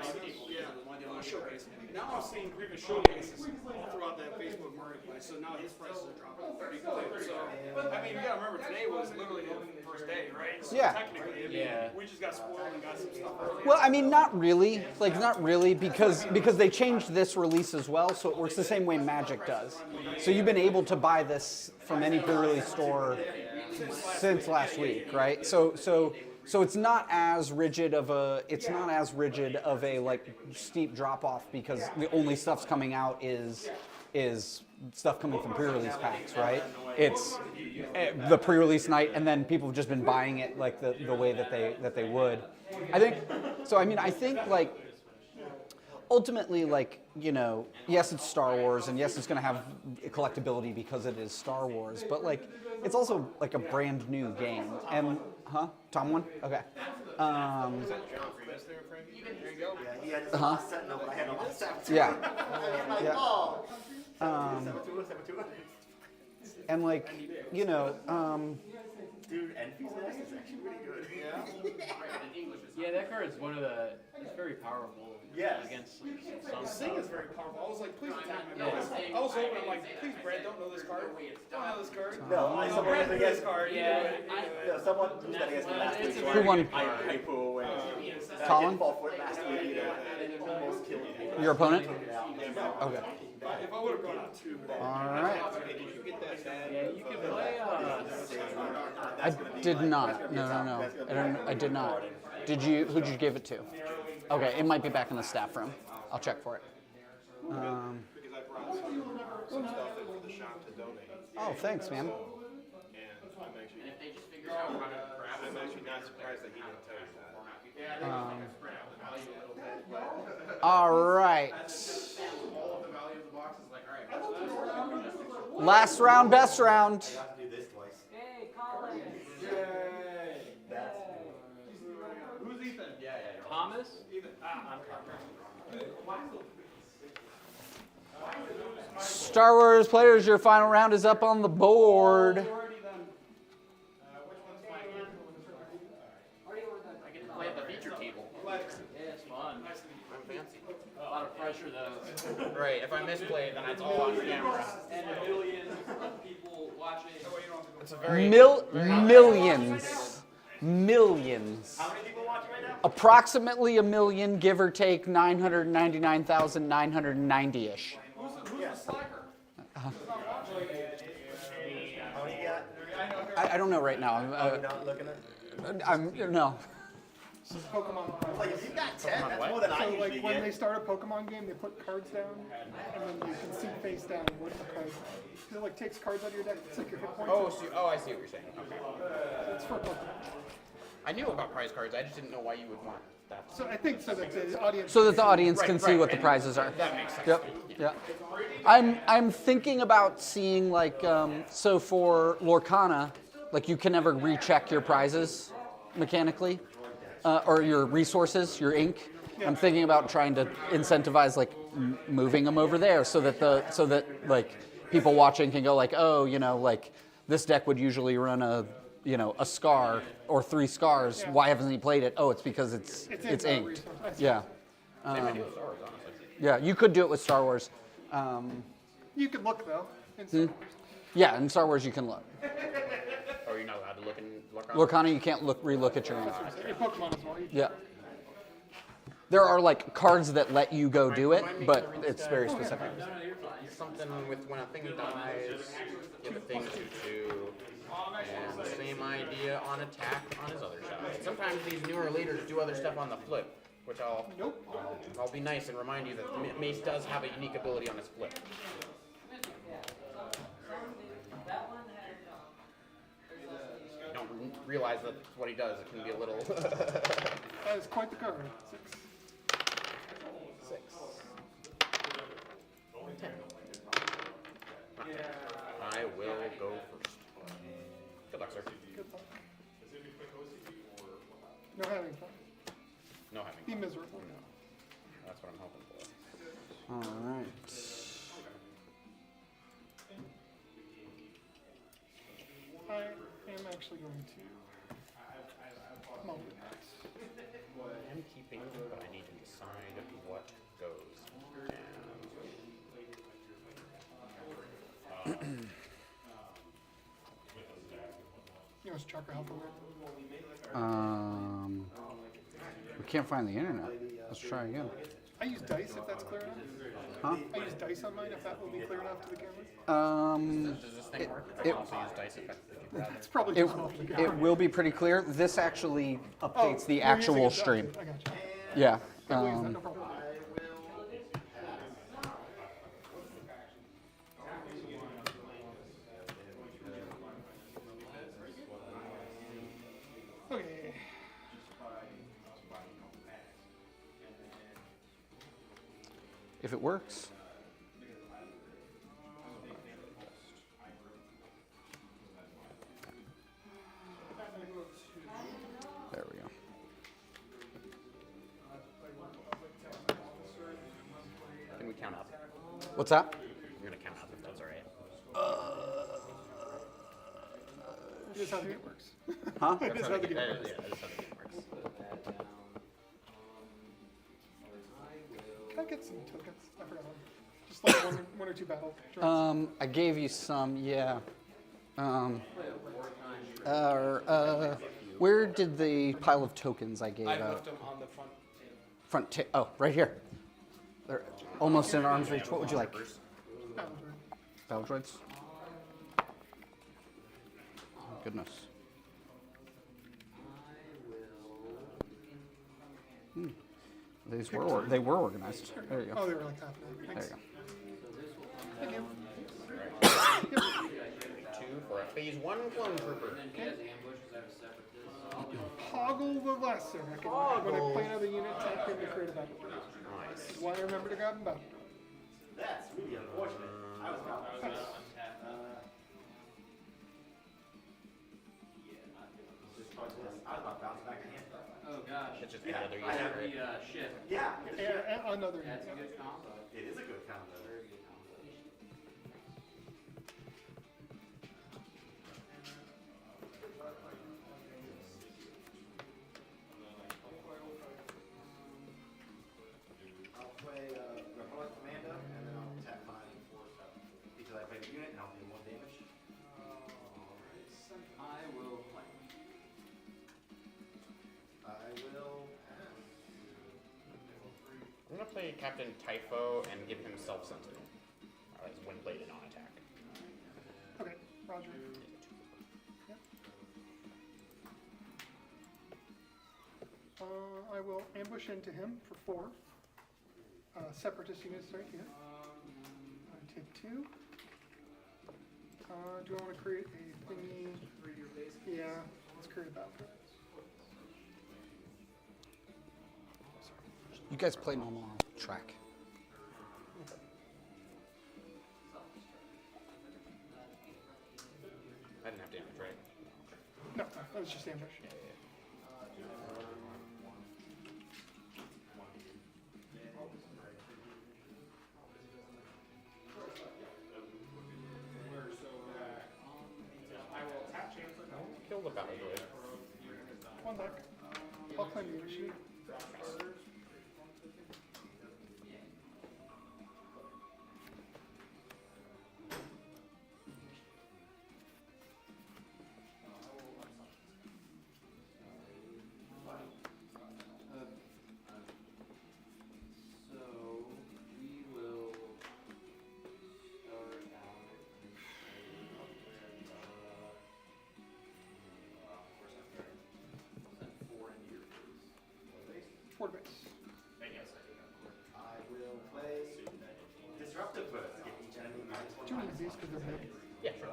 showcase. Now I'm seeing Grievous showcases all throughout that Facebook marketplace. So now his prices are dropping 30 too. So I mean, you gotta remember today was literally the first day, right? So Yeah. technically, I mean, we just got spoiled and got some stuff early. Well, I mean, not really. Like, not really, because they changed this release as well, so it works the same way Magic does. So you've been able to buy this from any pre-release store since last week, right? So it's not as rigid of a like steep drop off because the only stuff's coming out is stuff coming from pre-release packs, right? It's the pre-release night, and then people have just been buying it like the way that they would. I think like ultimately, like, you know, yes, it's Star Wars, and yes, it's going to have collectability because it is Star Wars, but like it's also like a brand new game. And Tom won? Okay. Yeah, he had his last set, no, but I had a last set. Yeah. I'm like, Yeah. oh. And like, you know, Dude, Envy's Nest is actually really good. Yeah, that card is it's very powerful against some Sing is very powerful. I was like, please attack me. I was hoping, I'm like, please, Brad, don't know this card. Don't know this card. No, I someone Brad has knew this against card. Yeah, no, someone who's betting against me last week. Who won? Hypo and I Colin? didn't fall for it last week either. And it almost killed me. Your opponent? Yeah. Okay. If I would have gone out 2, All right. yeah, you can play. I did not. No. I did not. Did you? Who'd you give it to? Okay, it might be back in the staff room. I'll check for it. Because I brought some stuff in for the shop to donate. Oh, thanks, man. And I'm actually not surprised that he didn't tell you that. All right. Last round, best round. I have to do this twice. Hey, Colin. Who's Ethan? Thomas? Star Wars players, your final round is up on the board. I get to play at the feature table. Yeah, it's fun. I'm fancy. A lot of pressure though. Right, if I misplay, then it's all on camera. And millions of people watching. It's a very Millions. Millions. How many people watching right now? Approximately a million, give or take 999,990-ish. Who's the slacker? How many you got? I don't know right now. You're not looking at? I'm no. Pokemon. Like, if you got 10, that's more than I So usually like when get. they start a Pokemon game, they put cards down, and then you can see face down what the cards. It like takes cards out of your deck. It's like your hit points. I see what you're saying. Okay. It's for Pokemon. I knew about prize cards. I just didn't know why you would want that. So I think so that the audience. So that the audience can Right, see right, what the right. prizes are. That makes sense. Yep. Yeah. I'm thinking about seeing like so for Lorcana, like you can never recheck your prizes mechanically, or your resources, your ink. I'm thinking about trying to incentivize like moving them over there so that like people watching can go like, oh, you know, like this deck would usually run a scar or 3 scars. Why hasn't he played it? Oh, it's because it's inked. Yeah. Yeah, you could do it with Star Wars. You can look though. In Star Wars. Yeah, in Star Wars you can look. Or you're not allowed to look on. Lorcana, you can't relook at your ink. In Pokemon as well. Yeah. There are like cards that let you go do it, Remind me but to read it's this very guy. specific. Something with when a thing dies, give a thing 2/2. And the same idea on attack on his other shots. Sometimes these newer leaders do other stuff on the flip, which I'll be nice and remind you that Mace does have a unique ability on his flip. You don't realize that's what he does. It can be a little. That is quite the card. 6. 10. I will go first. Good luck, sir. Good luck. No having fun. No having Be fun. miserable. That's what I'm hoping for. All right. I am actually going to come on with that. I am keeping, but I need to decide what goes. You know, is Trucker helpful there? We can't find the internet. Let's try again. I use dice if that's clear enough. Huh? I use dice on mine if that will be clear enough to the camera. Does this thing work? I can also use dice if you'd rather. It's probably It, just off the camera. it will be pretty clear. This actually updates the you're using actual it, stream. I got you. Yeah. I will use that, no problem. Okay. If it works. There we go. Can we count up? What's that? I'm gonna count up if that's alright. This is how the game works. Huh? This is how the game Yeah, works. that's how the game works. Can I get some tokens? I forgot one. Just like one or two battle drops. I gave you some, yeah. Where did the pile of tokens I gave I out? left them on the front. Oh, right here. They're almost in arm's reach. What would you like? Battle droid. Battle droids? Oh, goodness. They were organized. There you Oh, go. they were like half an hour. There Thanks. you go. Thank you. 2 for a phase 1 clone trooper. Hoggle the lesser. When I play another unit, tap him to create a battle droid. Nice. This is why I remember to grab him battle. That's really unfortunate. I was about to I was about to bounce back again. Oh gosh. It's just another user, right? Shit. Yeah, And another That's a unit. good combo. it is a good combo. Very good combo. I'll play Republic Commando, and then I'll tap my because I played a unit, and I'll do 1 damage. I will play. I will. I'm gonna play Captain Typho and give him self-sensitive. As when played in on attack. Okay, Roger. Yep. I will ambush into him for 4. Separatist units right here. I take 2. Do I want to create a thingy? Yeah, let's create a battle. You guys play normal track. I didn't have damage, right? No, that was just ambush. I will tap Chancellor. Kill the battle droid. 1 luck. I'll claim the initiative. 2 of these because they're big. Yeah, sure.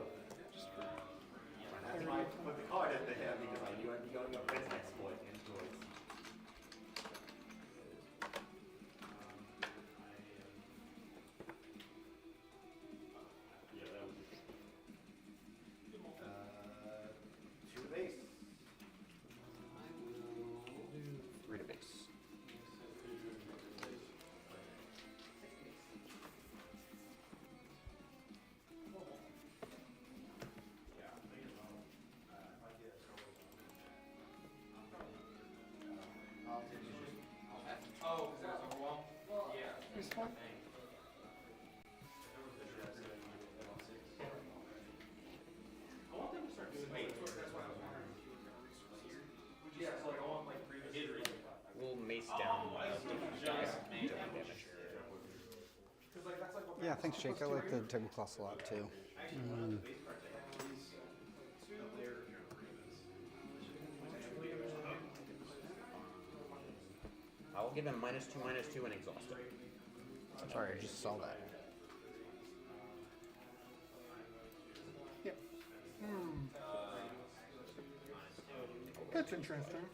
That's why I put the card at the head because I knew I'd be going up against exploit and droids. Two base. 3 to base. Oh, because that's overwhelmed? Yeah. This one? I want them to start doing that's why I was wondering if you were going to resource here. Yeah, so like I want like previous. We'll mace down different guys. Damage. Because like that's like what. Yeah, thanks, Jake. I like the tablecloths a lot too. I will give him -2/-2 and exhaust it. Sorry, I just saw that. Yeah. That's interesting.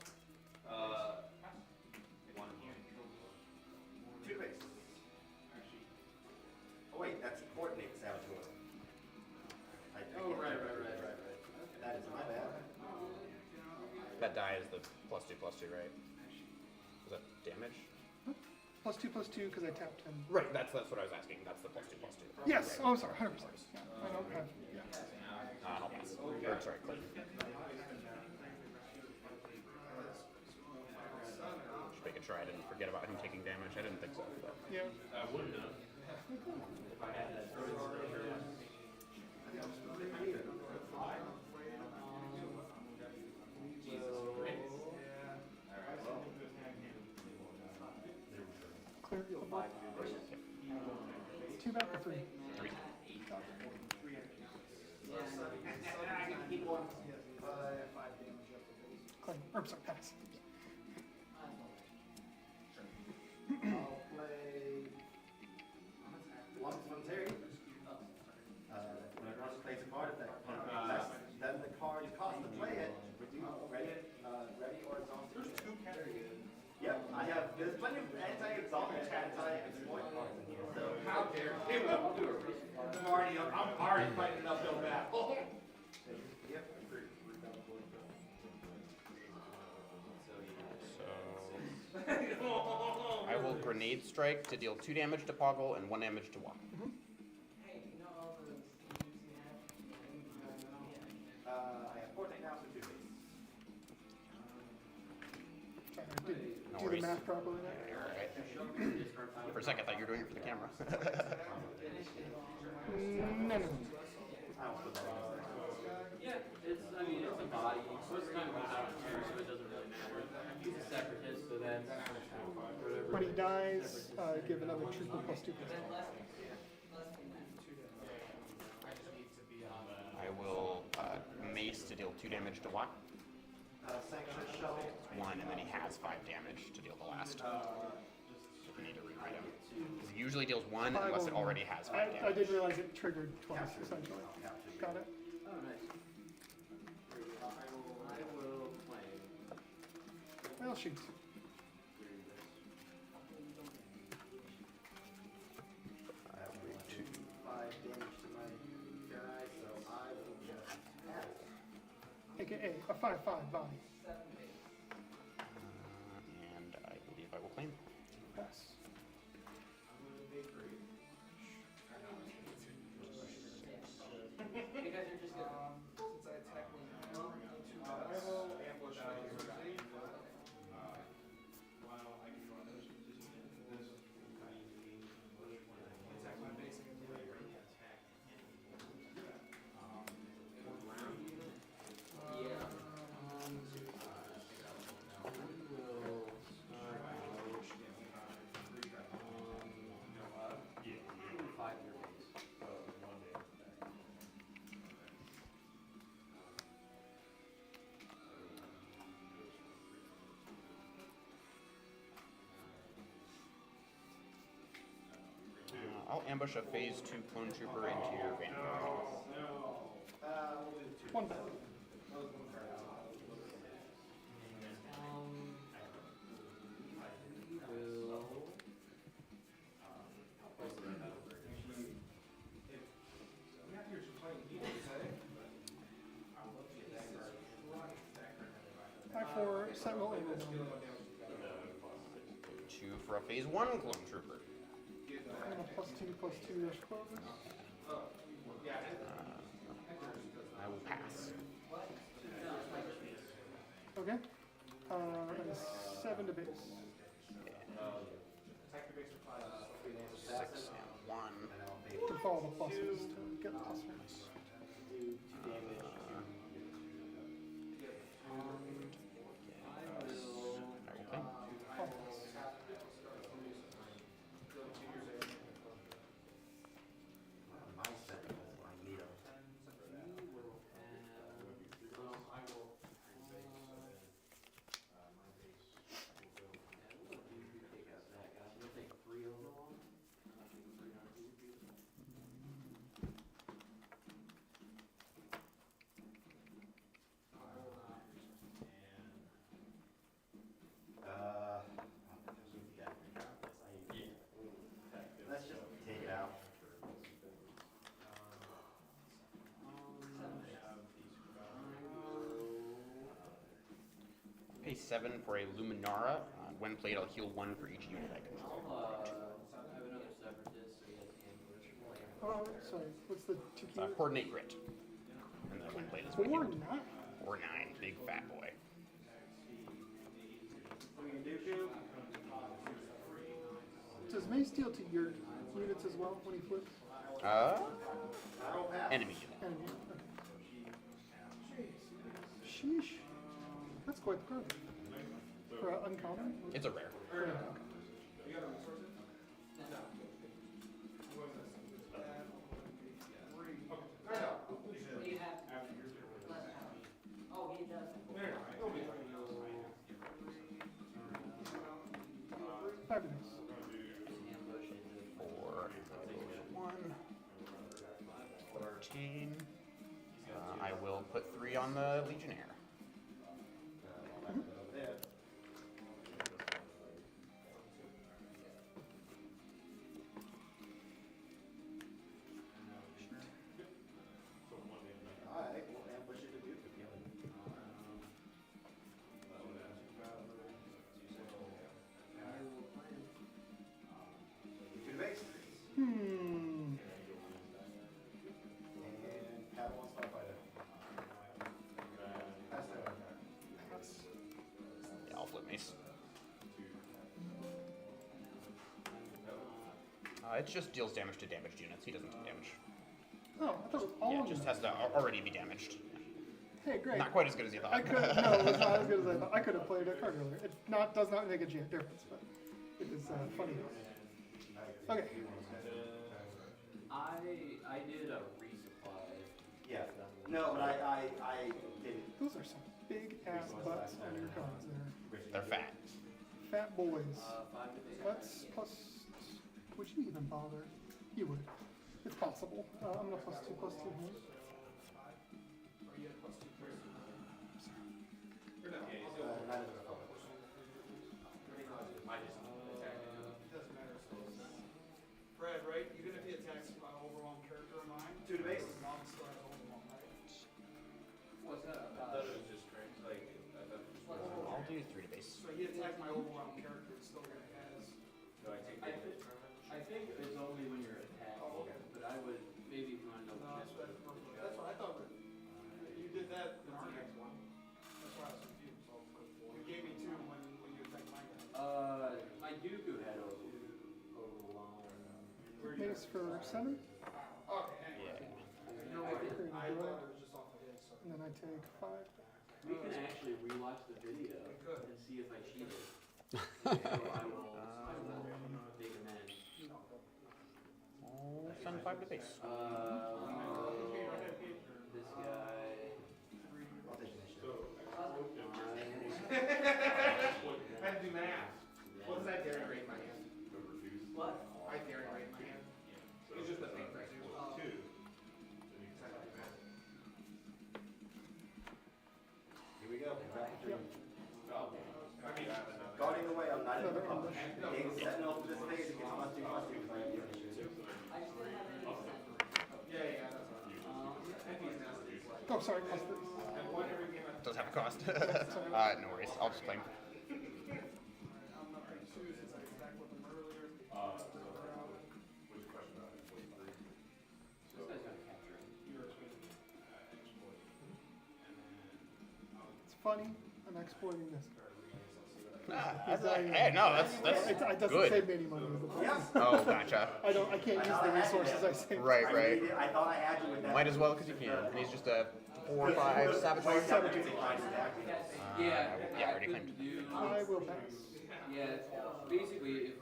Two base. Oh wait, that's coordinate saboteur. Oh, right. That is my bad. That die is the +2/+2, right? Is that damage? +2/+2 because I tapped him. Right, that's what I was asking. That's the +2/+2. Yes. Oh, I'm sorry. 100%. Yeah. I don't have. Yeah. I'll pass. Or, sorry, click. Just making sure I didn't forget about him taking damage. I didn't think so. But. Yeah. I wouldn't have. Clear. 2 back or 3? 3. Clear. Or sorry, pass. I'll play one from Terry. When a person plays a card, if that then the card cost to play it, ready or exhausted. There's 2 categories. Yep, there's plenty of anti-exalt and anti-exploit cards in here. So How dare you? I'm already fighting an uphill battle. yep. So I will grenade strike to deal 2 damage to Poggle and 1 damage to Wok. I have 14 now, so 2 base. Sorry, I didn't No do the worries. math properly there. Alright. For a second, I thought you were doing it for the camera. No. Yeah, it's a body. So it's kind of without two, so it doesn't really matter. He's a separatist, so that's whatever. When he dies, give another trooper +2/+2. I will mace to deal 2 damage to Wok. Sanctioned shell. 1, and then he has 5 damage to deal the last. If we need to rewrite him. Because he usually deals 1 unless it already has 5 damage. I didn't realize it triggered twice, essentially. Got it. Oh, nice. I will play. Well, shoot. I have 5 damage to my guy, so I will just pass. AKA a 5/5 body. And I believe I will claim. Pass. Since I attack I will ambush attack my base and I'll ambush a phase 2 clone trooper into your vanguard. One bad. For Sentinel Overwhelm. 2 for a phase 1 clone trooper. And a +2/+2 close. I will pass. Okay. And a 7 to base. 6 and 1. You can follow the pluses to get the plus ones. Let's just take it out. Pay 7 for a Luminara. When played, I'll heal 1 for each unit I control. Sorry, what's the 2 key? Coordinate grit. And then when played is 4 1 healed. 9. 4 9, big fat boy. Does Mace deal to your units as well when he flips? Enemy unit. Enemy. Okay. Sheesh. That's quite the card. For uncommon? It's a rare. Okay. Fabulous. 4, 1, 14. I will put 3 on the Legionnaire. Yeah, I'll flip Mace. It just deals damage to damaged units. He doesn't do damage. Oh, I thought it was all Yeah, of it just them. has to already be damaged. Hey, great. Not quite as good as you thought. I could, no, it's not as good as I thought. I could have played a card earlier. It does not make a difference, but it is funny. Okay. I did a resupply. Yeah. No, but I didn't. Those are some big ass butts on your cards there. They're fat. Fat boys. Butts plus. Would you even bother? You would. It's possible. I'm gonna +2/+2 here. Fred, right? Even if he attacks my overwhelm character of mine, 2 to base. Mom still has overwhelm, right? What's that? I thought it was just strength, like, I thought it was just I'll do 3 to base. So he attacked my overwhelm character, it's still gonna has. Do I take I damage? think it's only when you're attacking, Oh, okay. but I would maybe if you want to No, double that's check. that's what I thought. You did that in our next one. That's why I was confused. You gave me 2 when you attacked my guy. My Dooku had overwhelm. Mace for 7. Okay, Yeah. you're right. Create a I droid. thought it was just off of his, so. And then I take 5. We can actually rewatch the video could. and see if I cheated. So I will take him in. I'll send 5 to base. This guy. I had to do math. What does that dairy rate in my hand? What? I dairy rate in my hand. not even a publish. Being Sentinel for this phase, it gets +2/+2 because I have the issue. Oh, sorry. Plus this. Does have a cost. No worries. I'll just play him. It's funny. I'm exporting this. No, that's It doesn't good. save me any money. Is the problem. Oh, gotcha. I can't use the resources I saved. Right. I thought I had you with that. Might as well because you can. And he's just a 4 or 5 saboteur. Yeah, Yeah, already claimed. I will pass. Yeah, basically, if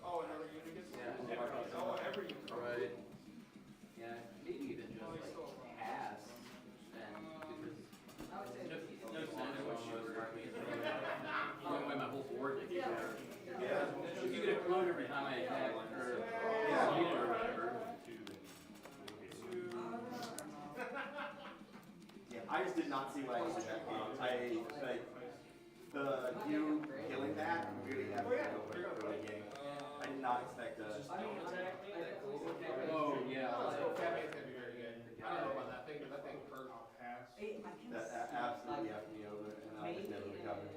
Oh, another unit gets right, yeah, maybe even just like pass, and because no sense almost throwing away my whole board. Like, if you get a clone every time I attack or sleep or whatever. Yeah, I just did not see what I was checking. You killing that really had me over the game. I did not expect Oh yeah. Batman's gonna be very good. I don't know about that thing, but that thing hurt. that absolutely effed me over, and I just never recovered.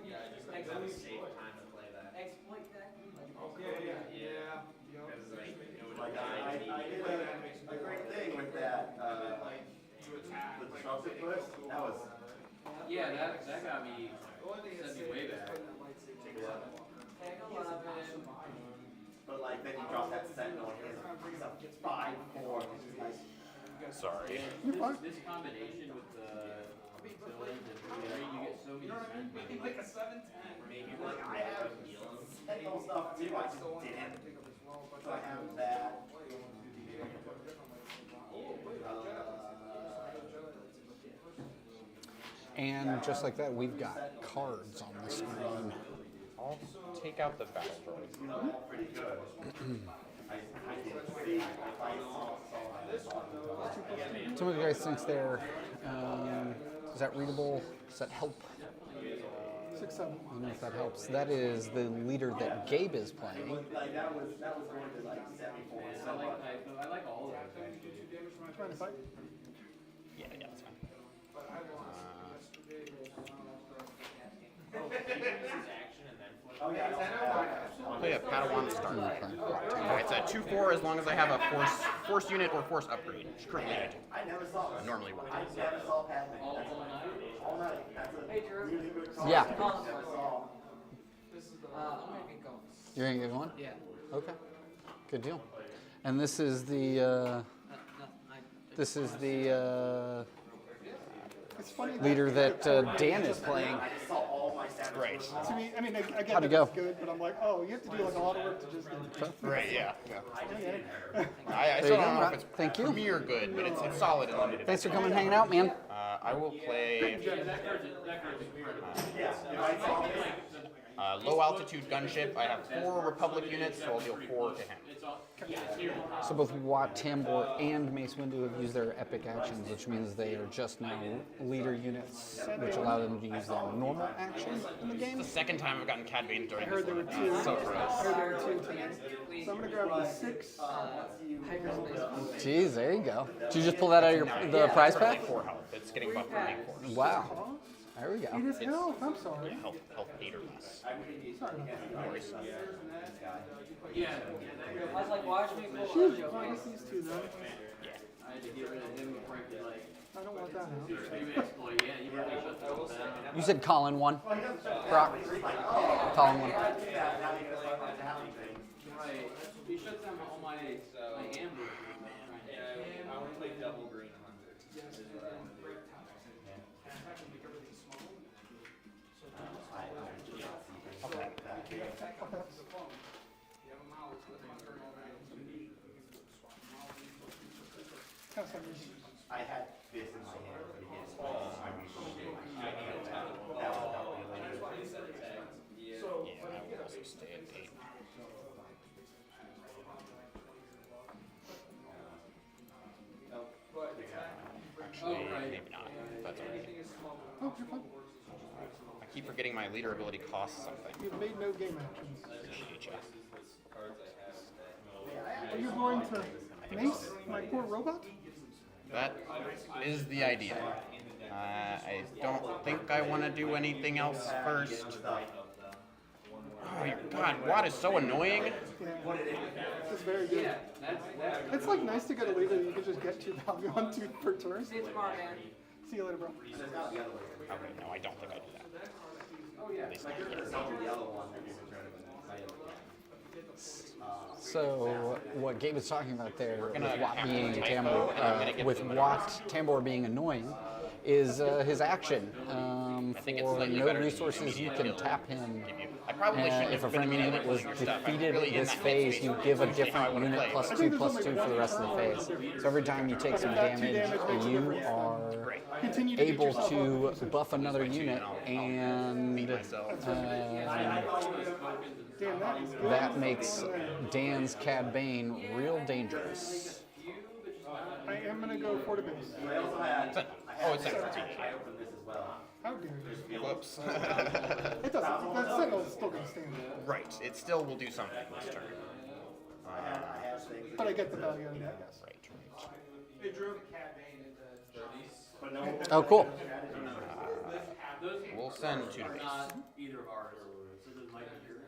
Yeah, just like that was safe time to play that. Exploit that. Yeah. Like I did a great thing with that. The disruptive push. That was. Yeah, that got me, sent me way back. But like then you drop that sentinel and it's a 5/4. Sorry. This combination with the villains and you get so many sentinels. Like a 7/10. Maybe like I have sentinel stuff too. I just didn't. So I have that. And just like that, we've got cards on the screen. I'll take out the battle droid. Pretty good. I didn't see if I saw Some of you guys think they're, is that readable? Does that help? 6/7. I don't know if that helps. That is the leader that Gabe is playing. like that was going to like set me forward so much. I like all of it. Trying to fight. Yeah, that's fine. Oh yeah, Oh yeah, Padawan start. It's a 2/4 as long as I have a force unit or force upgrade. Which currently I do. I never saw it. Normally one. I never saw Padme. All night. That's a really good call. Yeah. I never saw. I'm gonna get going. You're gonna get one? Yeah. Okay. Good deal. And this is the, It's funny. leader that Dan is playing. I just saw all my stats. Right. To me, I mean, I get How'd it that go? it's good, but I'm like, oh, you have to do like a lot of work to just. Right, yeah. Okay. I There still you don't go. know if it's Thank you. premier good, but it's solid and limited. Thanks for coming and hanging out, man. I will play That card's incredible. Yeah, if I saw this. low altitude gunship. I have 4 Republic units, so I'll deal 4 to him. It's all, yeah, it's near the top. So both Watt, Tambor, and Mace Windu have used their epic actions, which means they are just now leader units, which allow them to use their normal actions in the game. It's the second time I've gotten Cad Bane I during heard this there were one. two. So I gross. heard there were two tonight. So I'm gonna grab the 6. Jeez, there you go. Did you just pull that out of the prize For pack? like 4 health. It's getting buffed for being 4. Wow. There we It go. is health. I'm sorry. Health 8 or less. Sorry about that. No worries. Yeah. I was like, watch me pull Shoot, that joke. well, I guess these two then. I had to get rid of him before I could, like, I don't want that out. do exploit. Yeah, you really shut that down. You said Colin won. Brock. Colin won. Right. He shuts down all my ambush. I want to play double green hunter. Kind of funny. I had this in my hand at the beginning. I reshoot. That was about the Yeah, I will also stay at 8. Actually, maybe not. That's alright. Oh, you're fine. I keep forgetting my leader ability costs something. You've made no game actions. Appreciate ya. Are you going to mace my poor robot? That is the idea. I don't think I want to do anything else first. Oh, God, Watt is so annoying. Yeah, it's very good. It's like nice to get a leader that you can just get 2 value on 2 per turn. See you later, bro. Okay, no, I don't think I do that. At least not yet. So what Gabe was talking about there with gonna Watt have being to type code, and I'm gonna get with some Watt Tambor being annoying is his action. think it's For slightly no better to resources, use you immediate can tap him. I probably shouldn't And if a have been friendly unit immediately was pulling your stuff. I'm defeated really in this that phase, headspace. you give a Usually how I different would unit play. +2/+2 for the rest of the phase. So every time you take some damage, you are Continue to get able yourself to up. buff another unit, and Damn, that is good. that makes Dan's Cad Bane real dangerous. I am gonna go for the base. Oh, it's like How dare you? whoops. It doesn't. That Sentinel's still gonna stand. Right, it still will do something this turn. But I get the value out of that, yes. Right. It drove Cad Bane into Oh, cool. We'll send 2 to base. Either of ours. So this might be yours.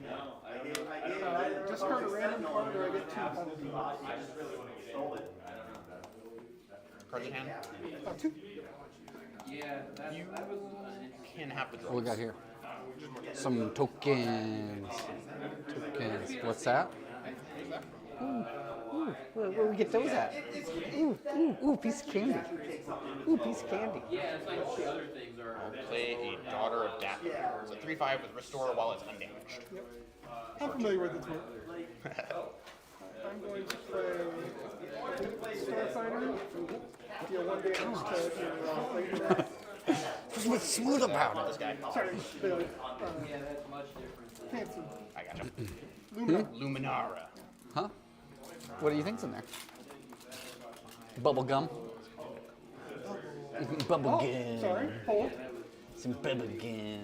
No, I gave Discard a random card or I get 2 penalties. I just really want to stole it. Cards in hand. 2. Yeah, You can have the draw. What we got here? Some tokens. Tokens. What's that? Ooh, where we get those at? Ooh, piece of candy. Ooh, piece of candy. yeah, it's like all the other things are. I'll play a Daughter of Dapper. It's a 3/5 with Restore while it's undamaged. I'm familiar with its work. I'm going to play Starfighter. Deal 1 damage to your later. What's smooth about This it? guy. Sorry, the Yeah, that's much different. fancy I got you. Lumina. Luminara. Huh? What do you think's in there? Bubble gum. Bubble Oh, gum. sorry, hold. Some bubble gum.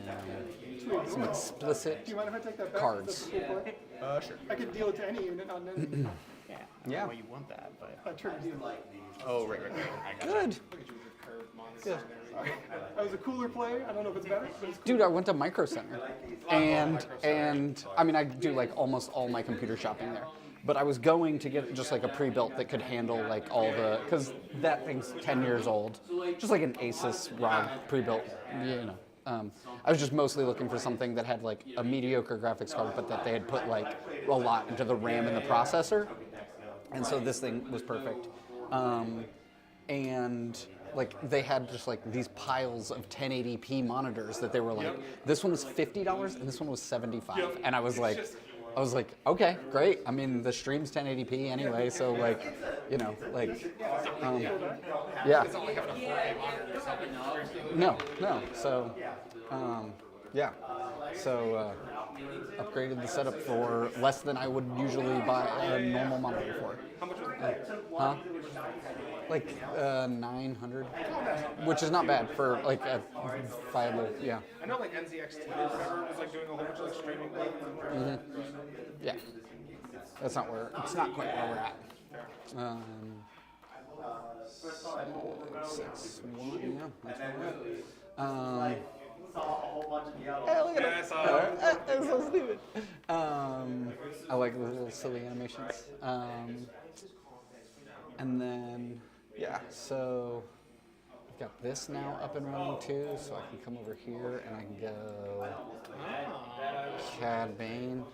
Sweet. Some explicit Do you mind if I take that back? cards. That's a cool play. Sure. I could deal it to any unit, not an enemy. Yeah. Yeah. Well, you want that, but. I turned it. Oh, right. I got Good. Good. That was a cooler play. I don't know if it's better, but it's cool. Dude, I went to Micro Center, and I mean, I do like almost all my computer shopping there. But I was going to get just like a pre-built that could handle like all the, because that thing's 10 years old, just like an Asus ROG pre-built, you know. I was just mostly looking for something that had like a mediocre graphics card, but that they had put like a lot into the RAM and the processor, and so this thing was perfect. And like they had just like these piles of 1080p monitors that they were like, this one was $50 and this one was $75, and I was like, okay, great. I mean, the stream's 1080p anyway, so like, you know, like, yeah. No. So, yeah. So, upgraded the setup for less than I would usually buy a normal monitor for. How much was it? Huh? Like 900, which is not bad for like a viable, yeah. I know like NZXT or whatever was like doing a whole bunch of like streaming. Yeah. That's not where, it's not quite where we're at. 6-1, yeah, that's where we're at. Hey, look at Yeah, I it. saw it. That's so stupid. I like the little silly animations. And then, yeah, so I've got this now up and running too, so I can come over here and I can go Cad Bane.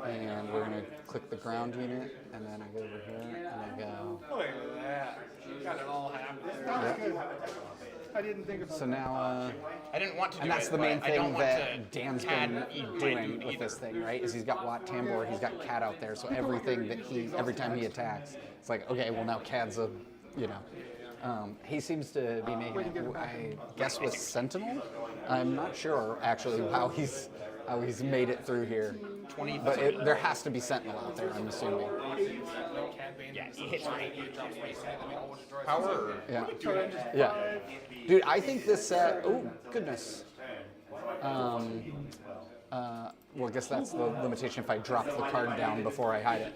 And we're going to click the ground unit, and then I go over here and I go. Look at that. You got it all happening. That's good. I didn't think about So now, I didn't want to do and that's it, the main but I don't thing want that to Dan's CAD been eat my doing dude with either. this thing, right? Is he's got Watt Tambor, he's got Cad out there, so everything that every time he attacks, it's like, okay, well now Cad's a, you know. He seems to be making it, I guess, with Sentinel. I'm not sure actually how he's made it through here. But there has to be Sentinel out there, I'm assuming. Yeah, He hits rate, he drops rate, Power. Yeah. Turn engine Yeah. 5. Dude, I think this set. Oh goodness. Well, I guess that's the limitation if I drop the card down before I hide it.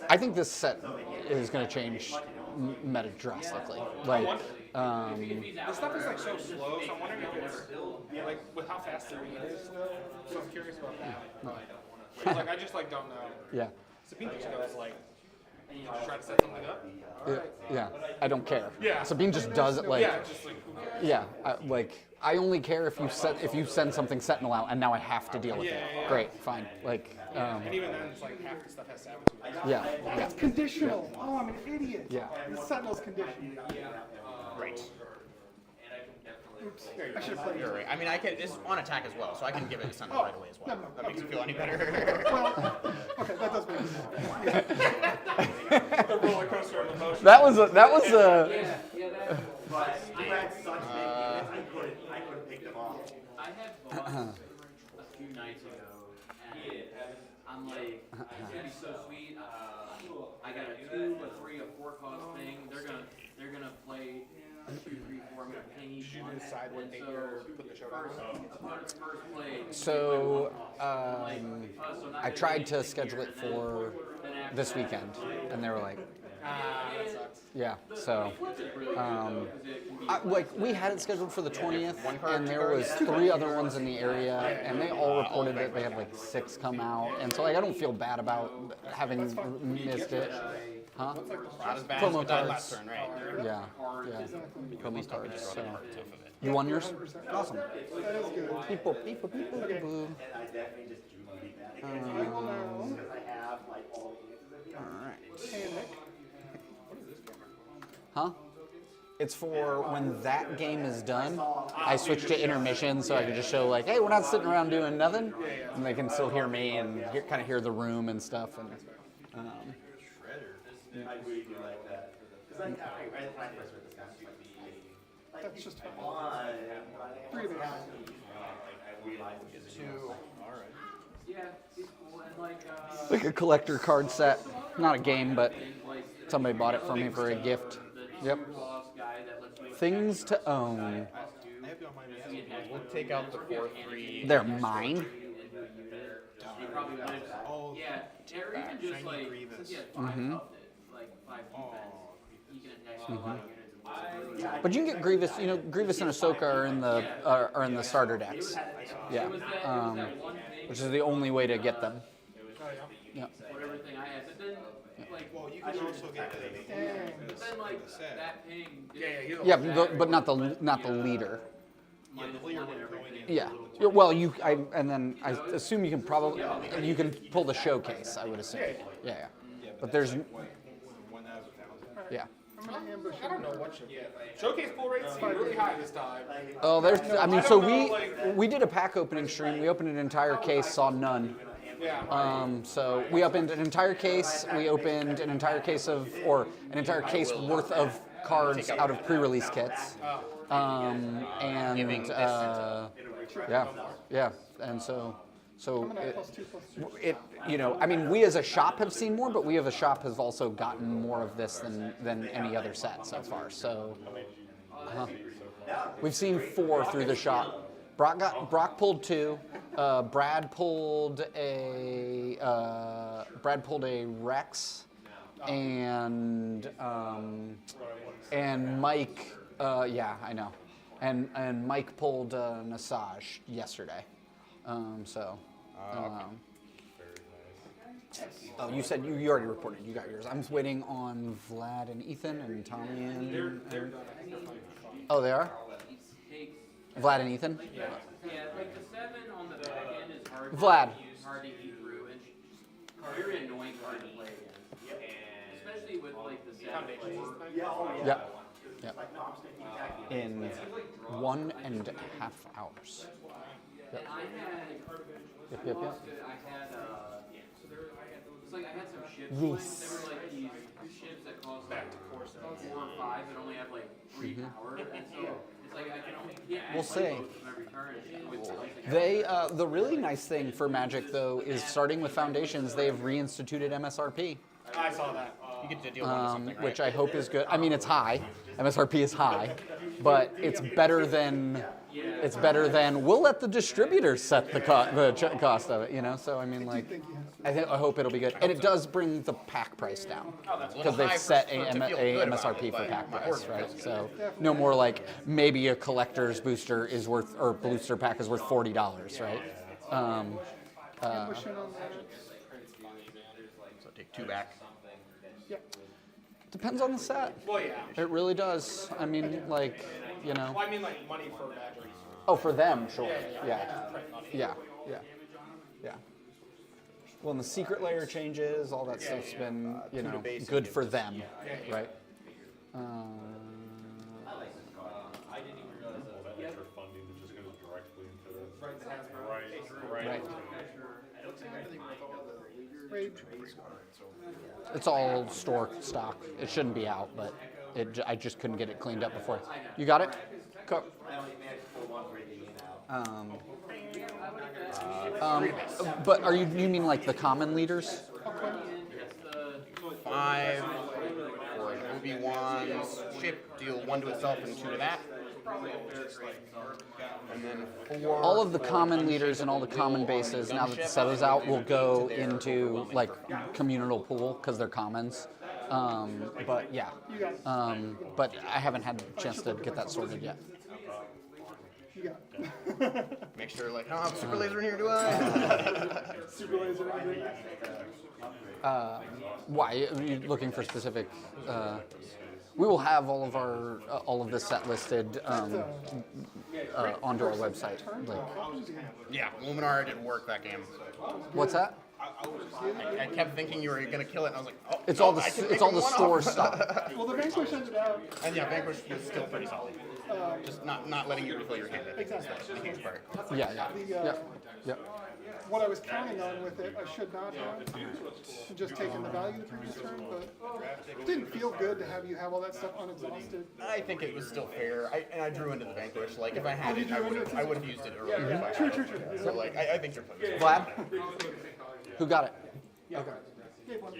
I think this set is going to change meta drastically. Like, The stuff is like so slow, so I'm wondering if it's like with how fast the read is. So I'm curious about that. Like I just like don't know. yeah. Sabine just goes like, you just try to set something up. Yeah, I don't care. Yeah. Sabine just does it like. Yeah, just like who cares? Yeah, I only care if you send something sentinel out and now I have to deal with it. Yeah. Great, fine. Like, And even then, it's like half the stuff has sabotage. yeah, It's conditional. Oh, I'm an idiot. Yeah. This Sentinel's conditional. Right. Oops. I should have played. You're right. I mean, I can. This is on attack as well, so I can give it a Sentinel right away as well. No. That makes you feel any better. Well, okay, that does make sense. The roller coaster of emotion. that was a. But you had such big units, I couldn't pick them off. I had boss a few nights ago, and I'm like, it's gonna be so sweet. I got a 2, a 3, a 4 cost thing. They're gonna play 2, 3, 4. I'm gonna ping each Did you one. decide what date you're putting the show down? First play. So I tried to schedule it for this weekend, and they were like, That sucks. yeah. So, we had it scheduled for the 20th, and there was 3 other ones in the area, and they all reported that they had like 6 come out, and so like I don't feel bad about having missed it. Huh? Not as bad Promo as we did cards. last turn, right? Yeah. Promo cards. So. Off of it. You won yours? Awesome. That is good. People, people, people. Okay. Boo. And I definitely just drew money back. I will now Because I have like all the answers at the end. panic. Huh? It's for when that game is done, I switch to intermission so I can just show like, hey, we're not sitting around doing nothing. And they can still hear me and kind of hear the room and stuff. And I really do like that. Because when I first read this, I was like, That's just fine. why? 3 of it. I realized it's 2. Alright. Yeah, it's cool. And like a collector card set, not a game, but somebody bought it for me for a gift. Yep. Things to own. We'll take out the 4/3. They're mine. Oh, yeah, or even just shiny like, Grievous. since he had 5 of it, like 5 defense, he can attack a lot of units. And But you can get Grievous. You know, Grievous and Ahsoka are in the starter decks. Yeah. Which is the only way to get them. Yeah. whatever thing I had, but then, like, Well, you can also get the but then like that ping. Yeah, but not the leader. Yeah, the leader would go in. Yeah. Well, and then I assume you can pull the showcase. I would assume. Yeah. But there's. 1,000. Yeah. I'm gonna ambush I don't know what should showcase pull rates seem really high this time. Oh, there's. I mean, so don't know, we did a pack opening stream. We opened an entire case, saw none. Yeah. So we opened an entire case. We opened an entire case an entire case worth of cards out of pre-release kits. Yeah, and so it, I mean, we as a shop have seen more, but we as a shop have also gotten more of this than any other set so far. So we've seen 4 through the shop. Brock pulled 2. Brad pulled a Rex, and Mike. Yeah, I know. And Mike pulled Nasaj yesterday. Oh, you said you already reported. You got yours. I'm just waiting on Vlad and Ethan and Tommy and. Oh, they are. Vlad and Ethan. Yeah, like the 7 on the back end is hard. Vlad. Hard to eat through, and very annoying card to play against. Especially with like the 7 Yeah. In 1.5 hours. And I had, Yep. I had, it's like I had some ships. Yes. They were like these ships that cost like 4 or 5 and only have like 3 power. And so it's We'll see. They the really nice thing for Magic though is starting with Foundations, they've reinstituted MSRP. I saw that. You get to deal one to something, right? Which I hope is good. I mean, it's high. MSRP is high, but it's better than we'll let the distributors set the cost of it. You know, so I mean, like, I hope it'll be good, and it does bring the pack price down because they've set a MSRP for pack price, right? So no more like maybe a collector's booster is worth or booster pack is worth $40, right? So take 2 back. Depends on the set. Well, yeah. It really does. I mean, like, you know. Well, I mean, like money for Magic. Oh, for them, sure. Yeah. Yeah. Well, and the secret layer changes, all that stuff's been, you know, good for them, right? I didn't even realize that extra funding that just goes directly into the right. It's all store stock. It shouldn't be out, but I just couldn't get it cleaned up before. You got it? Cool. But you mean like the common leaders? 5 for an Obi-Wan's ship, deal 1 to itself and 2 to that. And then 4. All of the common leaders and all the common bases, now that the set is out, will go into like communal pool because they're commons. But yeah, but I haven't had a chance to get that sorted yet. Make sure, like, I don't have a super laser in here, do I? Super laser. Why? Are you looking for specific? We will have all of this set listed onto our website. Like, Yeah, Luminar didn't work that game. what's that? I kept thinking you were going to kill it, and I was like, oh, It's no, all I the can it's take all the one store off. stuff. Well, the Vanquish ended out. And yeah, Vanquish was still pretty solid. Just not letting you refill your hand. Exactly. That's the huge part. Yeah. What I was counting on with it, I should not have just taken the value the previous turn, but it didn't feel good to have you have all that stuff unexhausted. I think it was still fair. I drew into the Vanquish. Like, if I had it, I would have used it earlier. If I had it. True. So, like, I think you're fine. Vlad, who got it? Okay. Gabe won.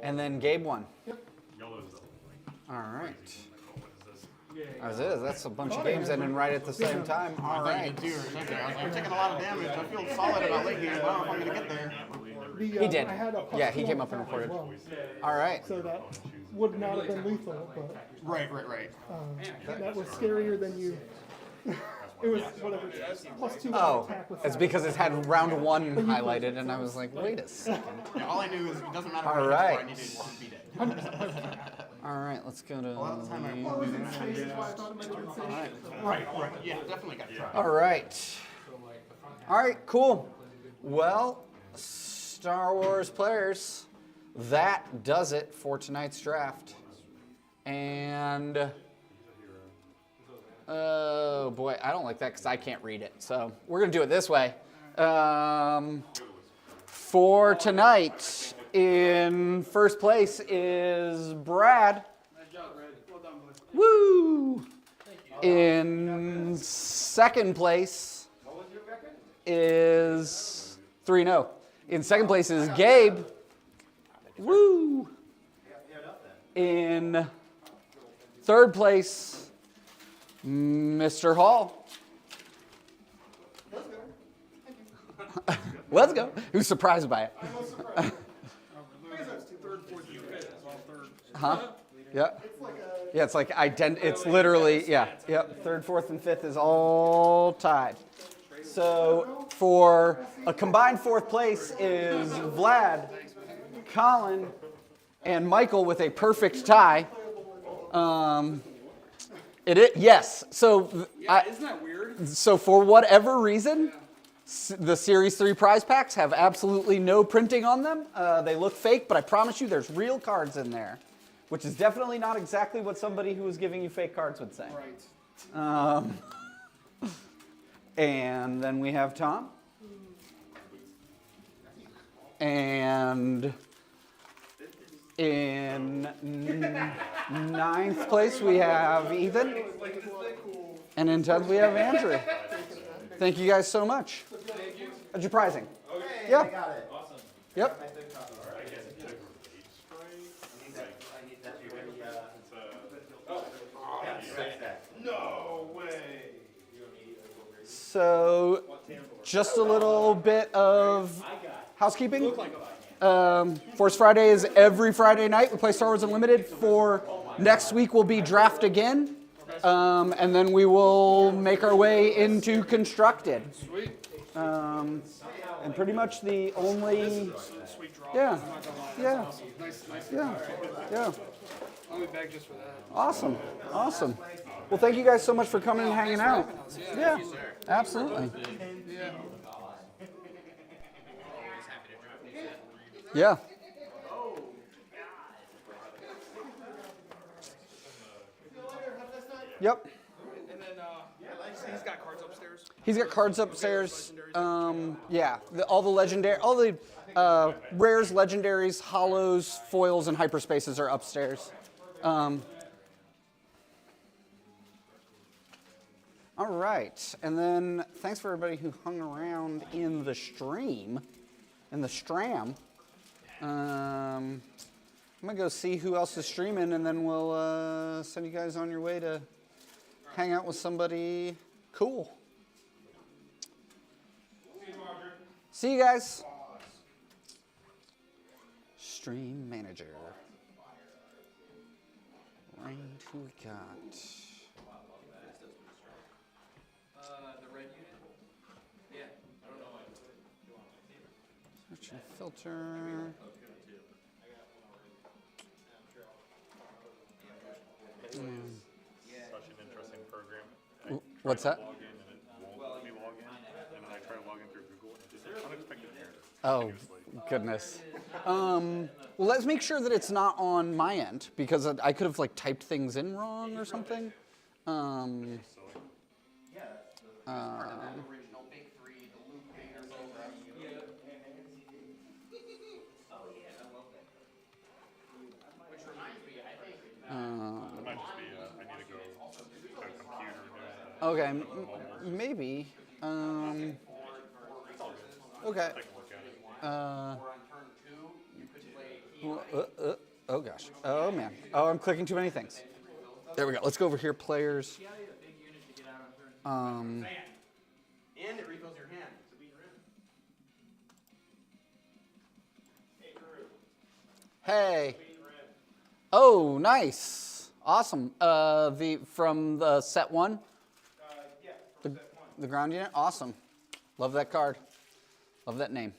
And then Gabe won. Yep. All right. As is. That's a bunch of games ending right at the same time. All right. I'm taking a lot of damage. I feel solid about late game. I don't know if I'm going to get there. He did. I had a Yeah, he +2 came up and attack as recorded. well. All right. So that would not have been lethal, but Right. that was scarier than you. It was whatever. +2 Oh, attack with it's that. because it had round 1 highlighted, and I was like, wait a second. Yeah, all I knew is it doesn't matter All what right. I needed to beat it. All right, let's go to. Well, it was in space, that's why I thought it might have been safe. Right. Yeah, definitely got to try. All right. All right, cool. Well, Star Wars players, that does it for tonight's draft. And oh boy, I don't like that because I can't read it. So we're gonna do it this way. For tonight, in first place is Brad. Nice job, Brad. Well done, boys. Woo! In second place is 3-0. In second place is Gabe. Woo! In third place, Mr. Hall. Let's go. Who's surprised by it? Huh? Yeah. Yeah, it's like it's literally, yeah. Yep. Third, fourth, and fifth is all tied. So for a combined fourth place is Vlad, Colin, and Michael with a perfect tie. Yes. So Isn't that weird? So for whatever reason, the Series 3 prize packs have absolutely no printing on them. They look fake, but I promise you there's real cards in there, which is definitely not exactly what somebody who was giving you fake cards would say. Right. And then we have Tom. And in ninth place we have Ethan. And in 10th, we have Andrew. Thank you guys so much. That's your prizing. Hey, Yeah. I got it. Awesome. Yep. My thing comes. All right. I need that to be ready. Fix that. No way. So, just a little bit of housekeeping. Force Friday is every Friday night. We play Star Wars Unlimited. For next week will be draft again. And then we will make our way into constructed. Sweet. And pretty much the only, Sweet draw. yeah, I'm not gonna lie. yeah, Nice. yeah, yeah. I'll be back just for that. Awesome, awesome. Well, thank you guys so much for coming and hanging out. Yeah, absolutely. Yeah. Yeah. Yep. And then, he's got cards upstairs. He's got cards upstairs. Yeah, all the rares, legendaries, hollows, foils, and hyperspaces are upstairs. All right, and then thanks for everybody who hung around in the stream, in the stram. I'm gonna go see who else is streaming, and then we'll send you guys on your way to hang out with somebody cool. See you guys. Stream manager. Right, who we got? The red unit? Yeah. I don't know why. Search and filter. Such an interesting program. What's that? Log in and it won't let me log in, and then I try to log in through Google and just unexpected error. Oh, goodness. Well, let's make sure that it's not on my end, because I could have like typed things in wrong or something. Original Big Three, the Luke Vader program. Which reminds me, I think. It might just be, I need to go to a computer and Okay, maybe. Okay. Oh gosh. Oh man. Oh, I'm clicking too many things. There we go. Let's go over here, players. And it refills your hand. So beat your Hey. Oh, nice. Awesome. From the set one? The ground unit? Awesome. Love that card. Love that name.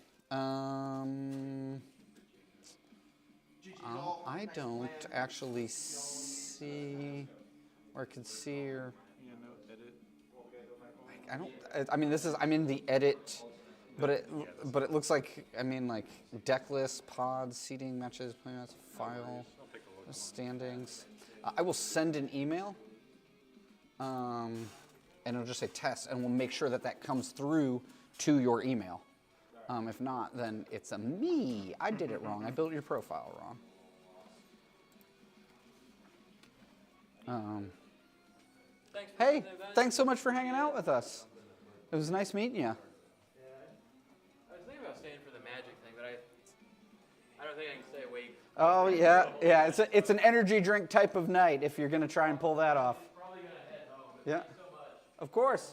I don't actually see, or I could see, or I don't. I mean, I'm in the edit, but it looks like like deck list, pods, seating, matches, playmats, file, standings. I will send an email, and it'll just say test, and we'll make sure that comes through to your email. If not, then it's a me. I did it wrong. I built your profile wrong. Hey, thanks so much for hanging out with us. It was nice meeting you. I was thinking about staying for the magic thing, but I don't think I can stay awake. Oh yeah. It's an energy drink type of night if you're gonna try and pull that off. Probably gonna head home. Yeah. Of course.